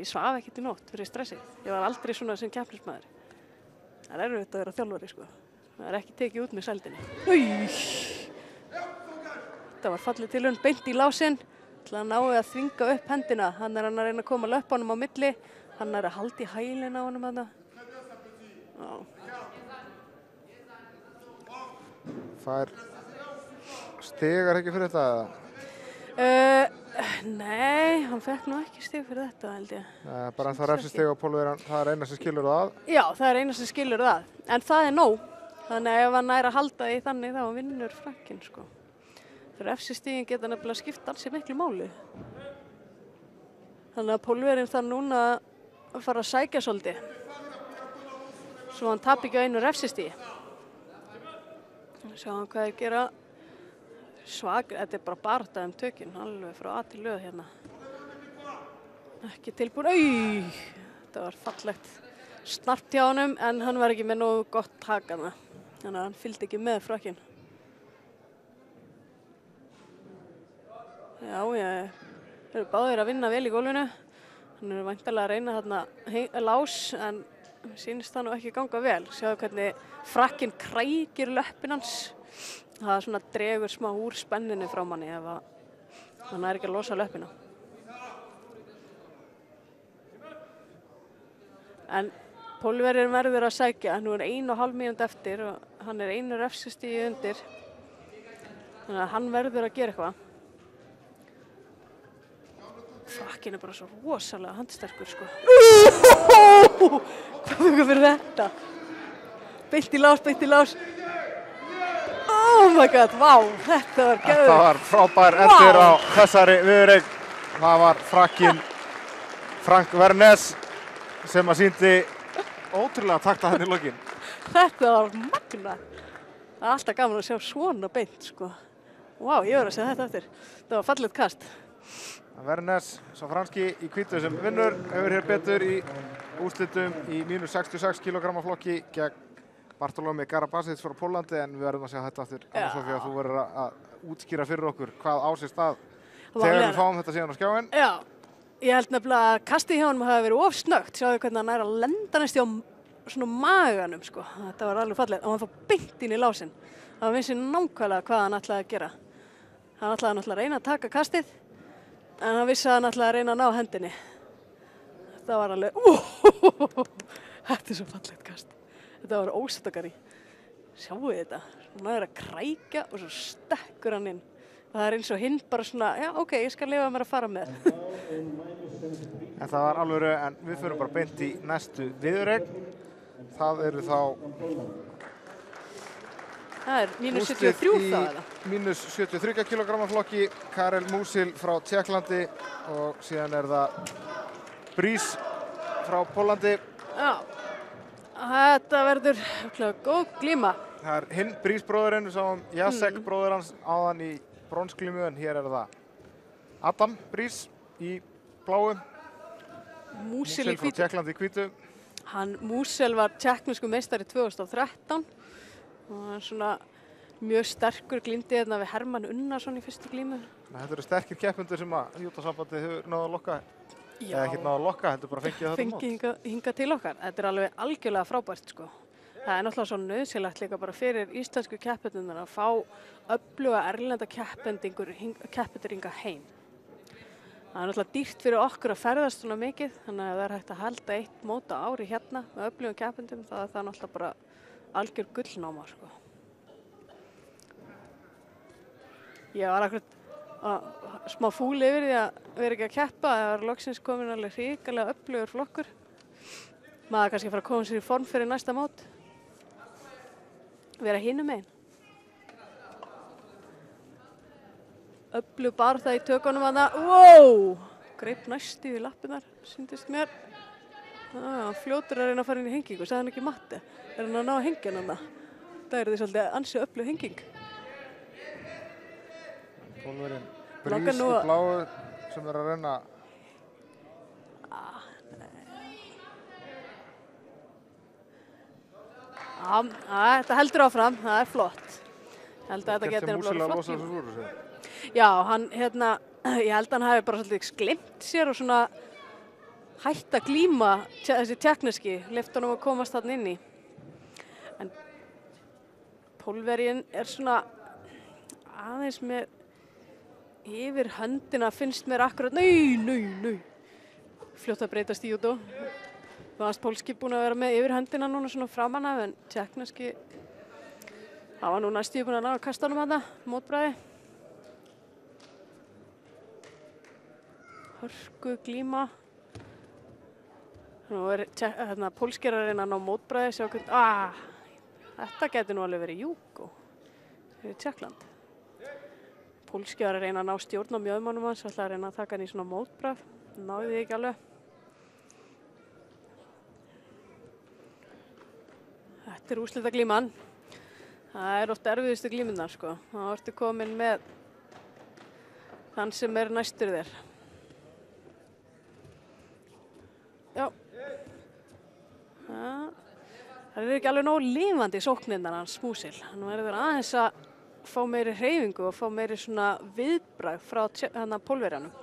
S2: svaf ekkert í nótt fyrir stressi. Ég var aldrei svona sem keppnismaður. Það er erfitt að vera þjálfari, sko. Það er ekki tekið út með sældinni. Þetta var fallið til hann beint í lásinn. Til að náði að þvinga upp hendina. Hann er að reyna að koma löppunum á milli. Hann er að halda í hælinn á honum þarna.
S1: Fær stigar ekki fyrir þetta?
S2: Nei, hann fekk nú ekki stig fyrir þetta, held ég.
S1: Bara en það refsistig á Pólverjan, það er eina sem skilur það að?
S2: Já, það er eina sem skilur það. En það er nóg. Þannig að ef hann nær að halda því þannig þá vinnur Frakkinn, sko. Refsistigin geta nefnilega skipt alls í miklu máli. Þannig að Pólverjinn þarf núna að fara að sækja svolítið. Svo hann tapi ekki á einu refsistigi. Sjáum hvað þeir gera. Þetta er bara barátta tökin, alveg frá A til Ö hérna. Ekki tilbúin. Þetta var fallegt snarpt hjá honum, en hann var ekki með nógu gott takana. Þannig að hann fylgdi ekki með Frakkinn. Já, þeir eru báðir að vinna vel í gólfinu. Hann er væntanlega að reyna þarna lás, en sýnist það nú ekki ganga vel. Sjáðu hvernig Frakkinn krækir löppin hans. Það svona dregur smá úr spenninu frá manni ef hann er ekki að losa löppina. En Pólverjinn verður að sækja. Nú er 1,5 mínúta eftir og hann er einu refsistigi undir. Þannig að hann verður að gera eitthvað. Frakkinn er bara svo rosalega handsterkur, sko. Hvað fyrir þetta? Beint í lás. Oh my god, vá, þetta var geðveikt.
S1: Þetta var frábær endur á þessari viðureign það var frakkinn Frank Vernes sem að sýndi ótrúlega takta hann í lokin.
S2: Þetta var magna. Það er alltaf gaman að sjá svona beint, sko. Vá, ég verður að segja þetta eftir. Það var fallegt kast.
S1: Vernes, svo franski í hvítu sem vinnur, hefur hér betur í úrslitum í mínus 66 kg flokki gegn Bartolomé Garabasic frá Pólandi, en við verðum að segja þetta aftur. Anna Sofía, þú verður að útskýra fyrir okkur hvað á sér stað þegar við fáum þetta síðan á skjáinn.
S2: Já, ég held nefnilega að kastið hjá honum hafi verið of snöggt. Sjáðu hvernig hann er að lenda næst á svona maganum, sko. Þetta var alveg fallegt og hann fór beint inn í lásinn. Það vissi nákvæmlega hvað hann ætlaði að gera. Hann ætlaði náttúrulega að reyna að taka kastið, en hann vissi að hann ætlaði að reyna að ná hendinni. Þetta var alveg, þetta er svo fallegt kast. Þetta var óstakari. Sjáu þetta, svona er að krækja og svo stekkur hann inn. Það er eins og hinn bara svona, já, ok, ég skal leyfa mér að fara með.
S1: En það var alveg, en við förum bara beint í næstu viðureign. Það eru þá
S2: það er mínus 73 þá eða?
S1: Mínus 73 kg flokki, Karel Musil frá Tékklandi og síðan er það Brís frá Pólandi.
S2: Já, þetta verður góð glíma.
S1: Það er hinn Brís bróðurinn, við sáum Jacek bróður hans áðan í bronsglímu, en hér er það Adam Brís í bláu.
S2: Musil í
S1: frá
S2: hvítu.
S1: Tékklandi í hvítu.
S2: Musil var tékknesku meistari 2013 og hann er svona mjög sterkur, glímdi hérna við Hermann Unnarsson í fyrstu glímu.
S1: Þetta eru sterkir keppendur sem að Júdasambandið hefur náð að lokka. Eða ekki náð að lokka, heldur bara fengið þetta mót.
S2: Fengið hingað til okkar. Þetta er alveg algjörlega frábært, sko. Það er náttúrulega svo nauðsynlegt líka bara fyrir íslensku keppendurna að fá öfluga erlenda keppendur hingað heim. Það er náttúrulega dýrt fyrir okkur að ferðast svona mikið, þannig að það er hægt að halda eitt mót á ári hérna með öflugum keppendum, það er náttúrulega bara algjör gullnáma, sko. Ég var akkurat smá fúl yfir því að vera ekki að keppa, það var loksins komin alveg hrikalega öflugur flokkur. Maður kannski fara að koma sér í form fyrir næsta mót. Vera hinum megin. Öflug barða í tökunum að það. Wow! Greip næst í lappirnar, syndist mér. Fljótur að reyna að fara inn í hengingu, sagði hann ekki Matti. Er hann að ná að hengja hann það? Það er því svolítið ansi öflug henging.
S1: Pólverinn Brís í bláu sem er að reyna.
S2: Þetta heldur áfram, það er flott. Ég held að þetta getur nefnilega flott. Já, hann, ég held að hann hafi bara svolítið glemt sér og svona hætt að glíma þessi tékkneski, leyft honum að komast þarna inn í. En Pólverjinn er svona aðeins með yfir höndina, finnst mér akkurat, nei. Fljótt að breytast í júdó. Það var pólski búin að vera með yfir höndina núna svona framan af, en tékkneski, það var nú næstíu búin að ná að kasta honum þarna, mótbræði. Hörku glíma. Nú er pólskir að reyna að ná mótbræði, sjá hvernig, þetta getur nú alveg verið Júgó fyrir Tékkland. Pólskir að reyna að ná stjórn á mjöðmannum hans, ætlaði að reyna að taka hann í svona mótbræð, náði því ekki alveg. Þetta er úrslitaglíman. Það er oft erfiðustu glímunnar, sko. Það ertu komin með þann sem er næstur þér. Já. Það er ekki alveg nóg lifandi sóknirnar hans Musil. Hann verður aðeins að fá meiri hreyfingu og fá meiri svona viðbragð frá Pólverjanum.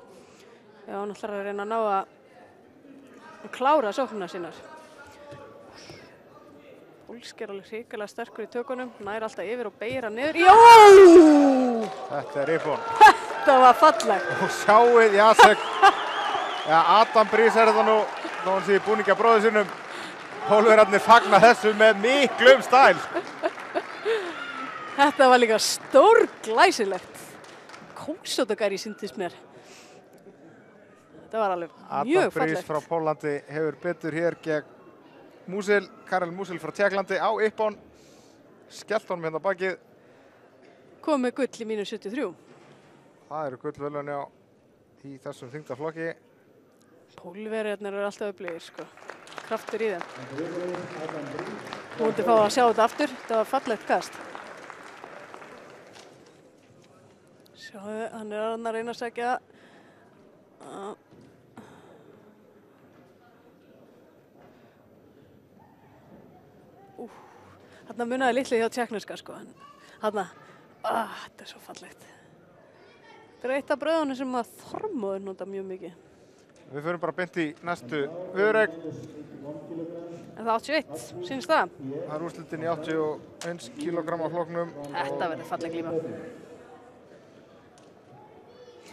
S2: Já, hann ætlar að reyna að ná að klára sóknirnar sínar. Pólski er alveg hrikalega sterkur í tökunum, nær alltaf yfir og beygir hann niður. Jó!
S1: Þetta er Rippon.
S2: Þetta var fallegt.
S1: Og sjáið Jacek, Adam Brís er þetta nú, þá hann sé í búninga bróður sinum. Pólverjarnir fagna þessu með miklum stæl.
S2: Þetta var líka stórglæsilegt. Kósótagari syndist mér. Þetta var alveg mjög fallegt.
S1: Adam Brís frá Pólandi hefur betur hér gegn Musil, Karel Musil frá Tékklandi á Ippon. Skellt honum hérna bakið.
S2: Kom með gull í mínus 73.
S1: Það eru gullverðlaun á í þessum þyngdarflokki.
S2: Pólverjarnir eru alltaf öflugir, sko. Kraftur í þeim. Vonandi fá að sjá þetta aftur. Þetta var fallegt kast. Sjáðu, hann er að reyna að segja. Þarna munaði litli hjá tékkneska, sko. Þarna, þetta er svo fallegt. Þetta er eitt af brauðunum sem að Þormóður nota mjög mikið.
S1: Við förum bara beint í næstu viðureign.
S2: Er það 81, sýnist það?
S1: Það er úrslitin í 81 kg flokknum.
S2: Þetta verður falleg glíma.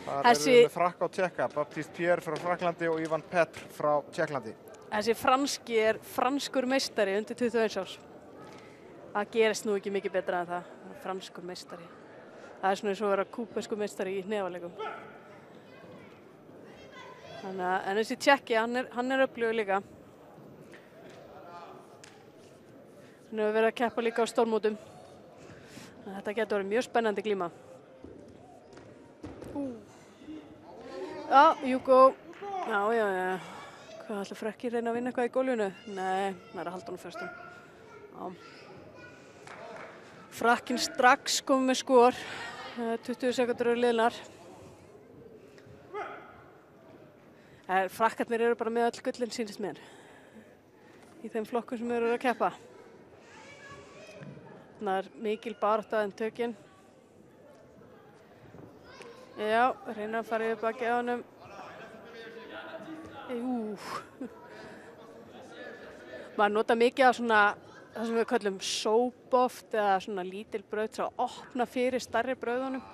S1: Það eru með Frakk á Tékka, Baptiste Pierre frá Frakklandi og Ivan Petr frá Tékklandi.
S2: Þessi franski er franskur meistari undir 21 árs. Það gerist nú ekki mikið betra en það. Franskur meistari. Það er svona eins og að vera kúbverskur meistari í hnefaleikum. En þessi Tékki, hann er öflugur líka. Hann hefur verið að keppa líka á stórmótum. Þetta getur verið mjög spennandi glíma. Já, Hugo. Já. Hvað ætla Frekki reyna að vinna eitthvað í gólfinu? Nei, það er að halda honum föstum. Já. Frakkinn strax komið með skor. 20 sekundur eru liðnar. Frakkarnir eru bara með öll gullin, sýnist mér. Í þeim flokkum sem eru að keppa. Það er mikil barátta en tökin. Já, reyna að fara yfir bakið á honum. Maður nota mikið af svona, það sem við kallum soap-oft eða svona lítil brauð til að opna fyrir stærri brauðunum.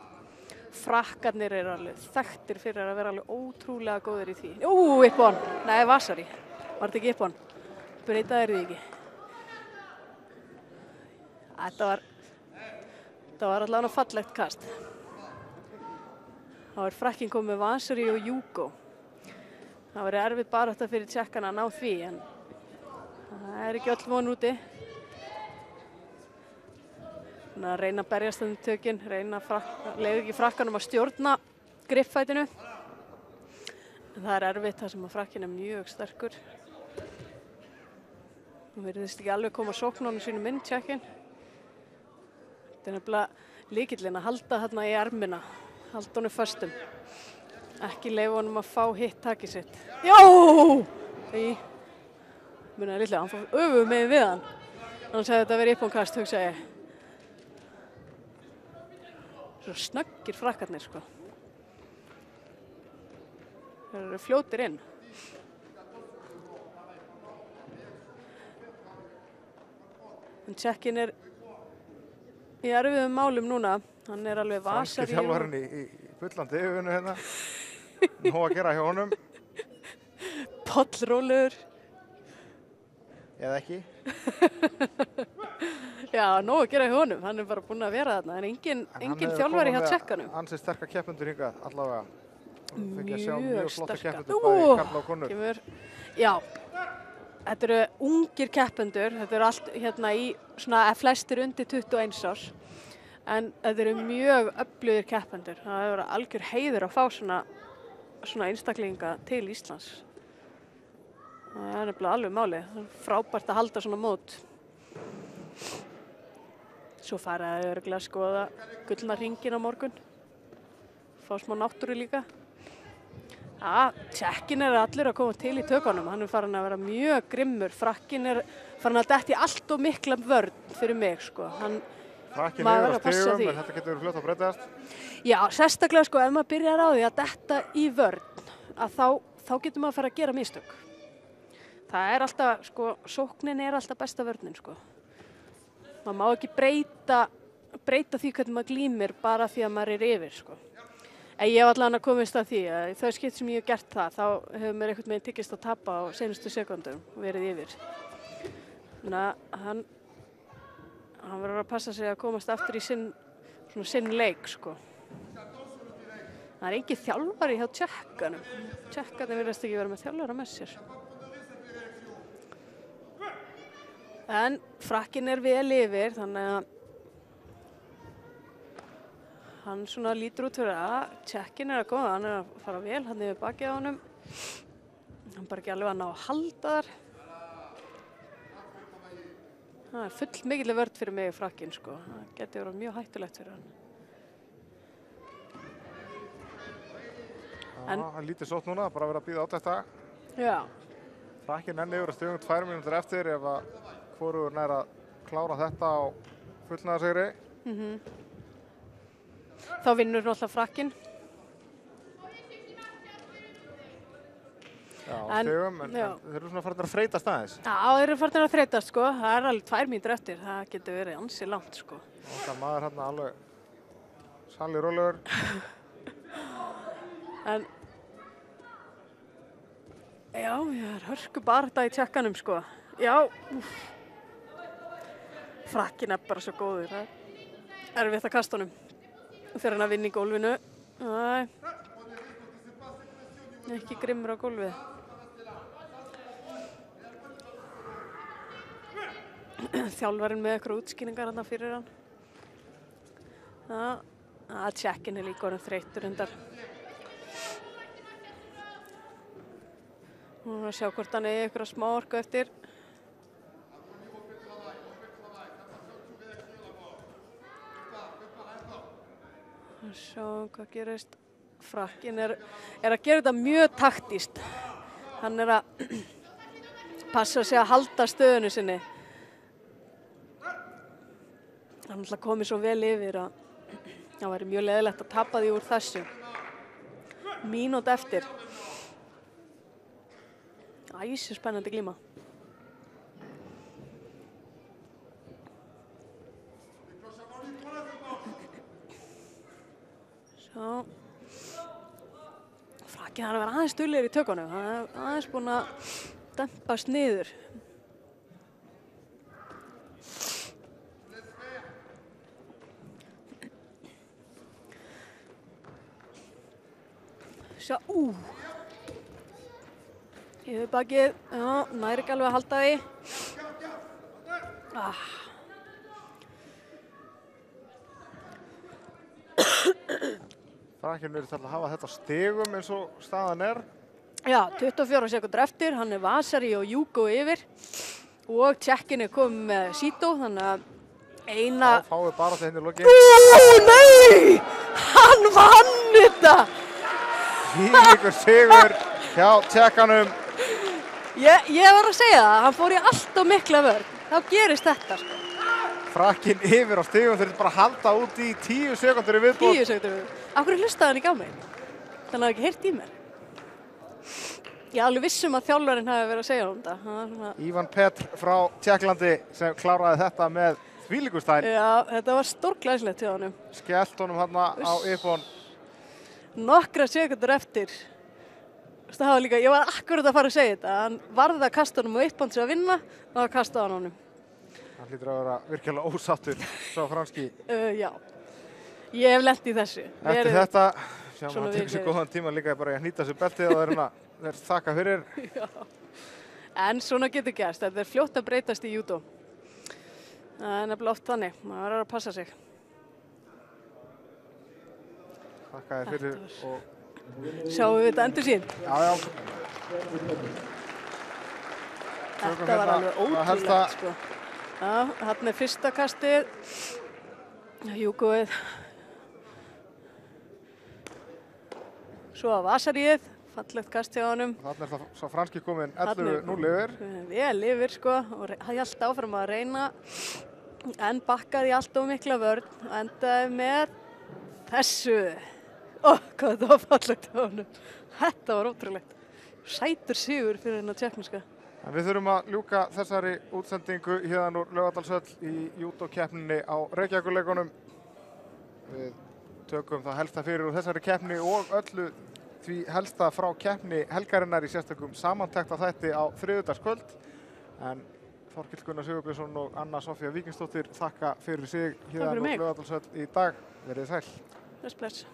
S2: Frakkarnir eru alveg þekktir fyrir að vera alveg ótrúlega góðir í því. Upp á hann. Nei, Vasari. Var þetta ekki upp á hann? Breytaði því ekki. Þetta var allavega fallegt kast. Það var Frakkinn komið með Vasari og Hugo. Það var erfitt barátta fyrir Tékkana að ná því, en það er ekki öll von úti. Að reyna að berjast um tökin, leiði ekki Frakkanum að stjórna grippfætinu. En það er erfitt þar sem að Frakkinn er mjög sterkur. Nú virðist ekki alveg koma sóknunum sínum inn, Tékkinn. Þetta er nefnilega lykillinn að halda þarna í ermina, halda honum föstum. Ekki leyfa honum að fá hitt takið sitt. Jó! Munaði litlega, hann fór öfumegin við hann. Hann sagði þetta verið uppánkast, hugsaði ég. Svo snöggir Frakkarnir, sko. Þeir eru fljótir inn. En Tékkinn er í erfiðum málum núna. Hann er alveg Vasari.
S1: Franski þjálfarinn í bullandi yfirvinnu hérna. Nó að gera hjá honum.
S2: Pollrólegur.
S1: Eða ekki.
S2: Já, nóg að gera hjá honum. Hann er bara búinn að vera þarna. En engin þjálfari hjá Tékkanum.
S1: Hann sé sterkar keppendur hingað allavega. Fengið að sjá mjög flotta keppendur, bæði karla og konur.
S2: Já, þetta eru ungir keppendur. Þetta eru allt hérna í svona flestir undir 21 árs. En þetta eru mjög öflugir keppendur. Það hefur verið algjör heiður að fá svona einstaklinga til Íslands. Það er nefnilega alveg málið. Það er frábært að halda svona mót. Svo faraði örugglega að skoða gullna hringinn á morgun. Fá smá náttúru líka. Tékkinn er allir að koma til í tökunum. Hann er farin að vera mjög grimmur. Frakkinn er farin að detta í allt of mikla vörn fyrir mig, sko.
S1: Frakkinn yfir á stigum, en þetta getur verið fljótt að breytast. Já,
S2: sérstaklega, sko, ef maður byrjar á því að detta í vörn, að þá getur maður að fara að gera mistök. Það er alltaf, sko, sóknin er alltaf besta vörnin, sko. Maður má ekki breyta því hvernig maður glímir bara því að maður er yfir, sko. En ég hef allavega komist að því að þau skipt sem ég hef gert það, þá hefur mér einhvern veginn tekist að tapa á seinustu sekundum og verið yfir. Þannig að hann verður að passa sig að komast aftur í sinn leik, sko. Það er engin þjálfari hjá Tékkanum. Tékkarnir virðast ekki vera með þjálfara með sér. En Frakkinn er vel yfir, þannig að Hann svona lítur út fyrir að Tjekkinn að koma, hann að fara vel, hann yfir bakið á honum. Hann bara ekki alveg að ná að halda þar. Það full mikill vörn fyrir mig Frakkinn, sko. Það geti verið mjög hættulegt fyrir hann.
S1: Já, hann lítið sótt núna, bara verið að bíða átt þetta.
S2: Já.
S1: Frakkinn enn yfir að stigum 2 mínútur eftir ef að hvorugur nær að klára þetta á fullnaðarsigri.
S2: Þá vinnur náttúrulega Frakkinn.
S1: Já, stigum, en þeir eru svona farin að þreytast aðeins.
S2: Já, þeir eru farin að þreytast, sko. Það er alveg 2 mínútur eftir. Það getur verið ansi langt, sko.
S1: Okkar maður hérna alveg sali rólegur.
S2: En já, ég er hörku barða í Tjekkanum, sko. Já, Frakkinn er bara svo góður. Það er erfitt að kasta honum. Þegar hann að vinna í gólfinu. Æ, ekki grimmur á gólfið. Þjálfarinn með ykkur útskýringar þarna fyrir hann. Tjekkinn er líka orðinn þreyttur undar. Nú erum við að sjá hvort hann eigi ykkur smá orku eftir. Sjá hvað gerist. Frakkinn er að gera þetta mjög taktískt. Hann er að passa sig að halda stöðunu sinni. Hann er alltaf komið svo vel yfir að það væri mjög leiðilegt að tapa því úr þessu. Mínútu eftir. Æsi spennandi glíma. Svo. Frakkinn þarf að vera aðeins duglegri í tökunum. Hann er aðeins búinn að dempast niður. Sjá, yfir bakið, já, næri ekki alveg að halda því.
S1: Frakkinn virðist að hafa þetta á stigum eins og staðan er.
S2: Já, 24 sekúndur eftir, hann er Vasari og Júko yfir. Og Tjekkinn er komið með Sító, þannig að eina...
S1: Þá fáið bara þetta henni lokið.
S2: Nei! Hann vann þetta!
S1: Hvílíkur sigur hjá Tjekkanum.
S2: Ég var að segja það, hann fór í allt of mikla vörn. Þá gerist þetta, sko.
S1: Frakkinn yfir á stigum, þeir bara halda út í 10 sekúndur í viðbót.
S2: 10 sekúndur í viðbót. Af hverju hlustaði hann ekki á mig? Þannig að það ekki heyrt í mér. Ég er alveg vissum að þjálfarinn hafi verið að segja þetta.
S1: Ívan Petr frá Tjekklandi sem kláraði þetta með þvílíkustæl.
S2: Já, þetta var stórglæsilegt hjá honum.
S1: Skellt honum hérna á yfirborð.
S2: Nokkra sekúndur eftir. Það var líka, ég var akkurat að fara að segja þetta. Hann varði að kasta honum á 1 pont sem að vinna og það kastaði hann honum.
S1: Hann hlýtur að vera virkilega ósáttur, sá franski.
S2: Já, ég hef lent í þessu.
S1: Eftir þetta, sjáum hann tekur sér góðan tíma líka bara að hnýta sér beltið og þeir þakka fyrir.
S2: Já, en svona getur gerst. Þetta er fljótt að breytast í júdó. Það er nefnilega oft þannig, maður verður að passa sig.
S1: Þakka þér fyrir og...
S2: Sjáum við þetta endur sín?
S1: Já.
S2: Þetta var alveg ótrúlegt, sko. Já, hann er fyrsta kastið. Júkóið. Svo að Vasaríið, fallegt kast hjá honum.
S1: Þannig er það svo franski komin 11-0 yfir.
S2: Vel yfir, sko, og hann hjælt áfram að reyna. En bakkaði allt of mikla vörn. Endaði með þessu. Hvað þetta var fallegt hjá honum. Þetta var ótrúlegt. Sætur sigur fyrir hennar tjekkneska.
S1: En við þurfum að ljúka þessari útsendingu hérna úr Laugardalshöll í júdókeppninni á Reykjavíkurleikunum. Við tökum það helsta fyrir úr þessari keppni og öllu því helsta frá keppni helgarinnar í sérstökum samantekta þætti á þriðjudagskvöld. En Þorkell Gunnar Sigurbjörnsson og Anna Sofía Víkingsdóttir þakka fyrir sig hérna úr Laugardalshöll í dag. Verið sæl.
S2: Bless.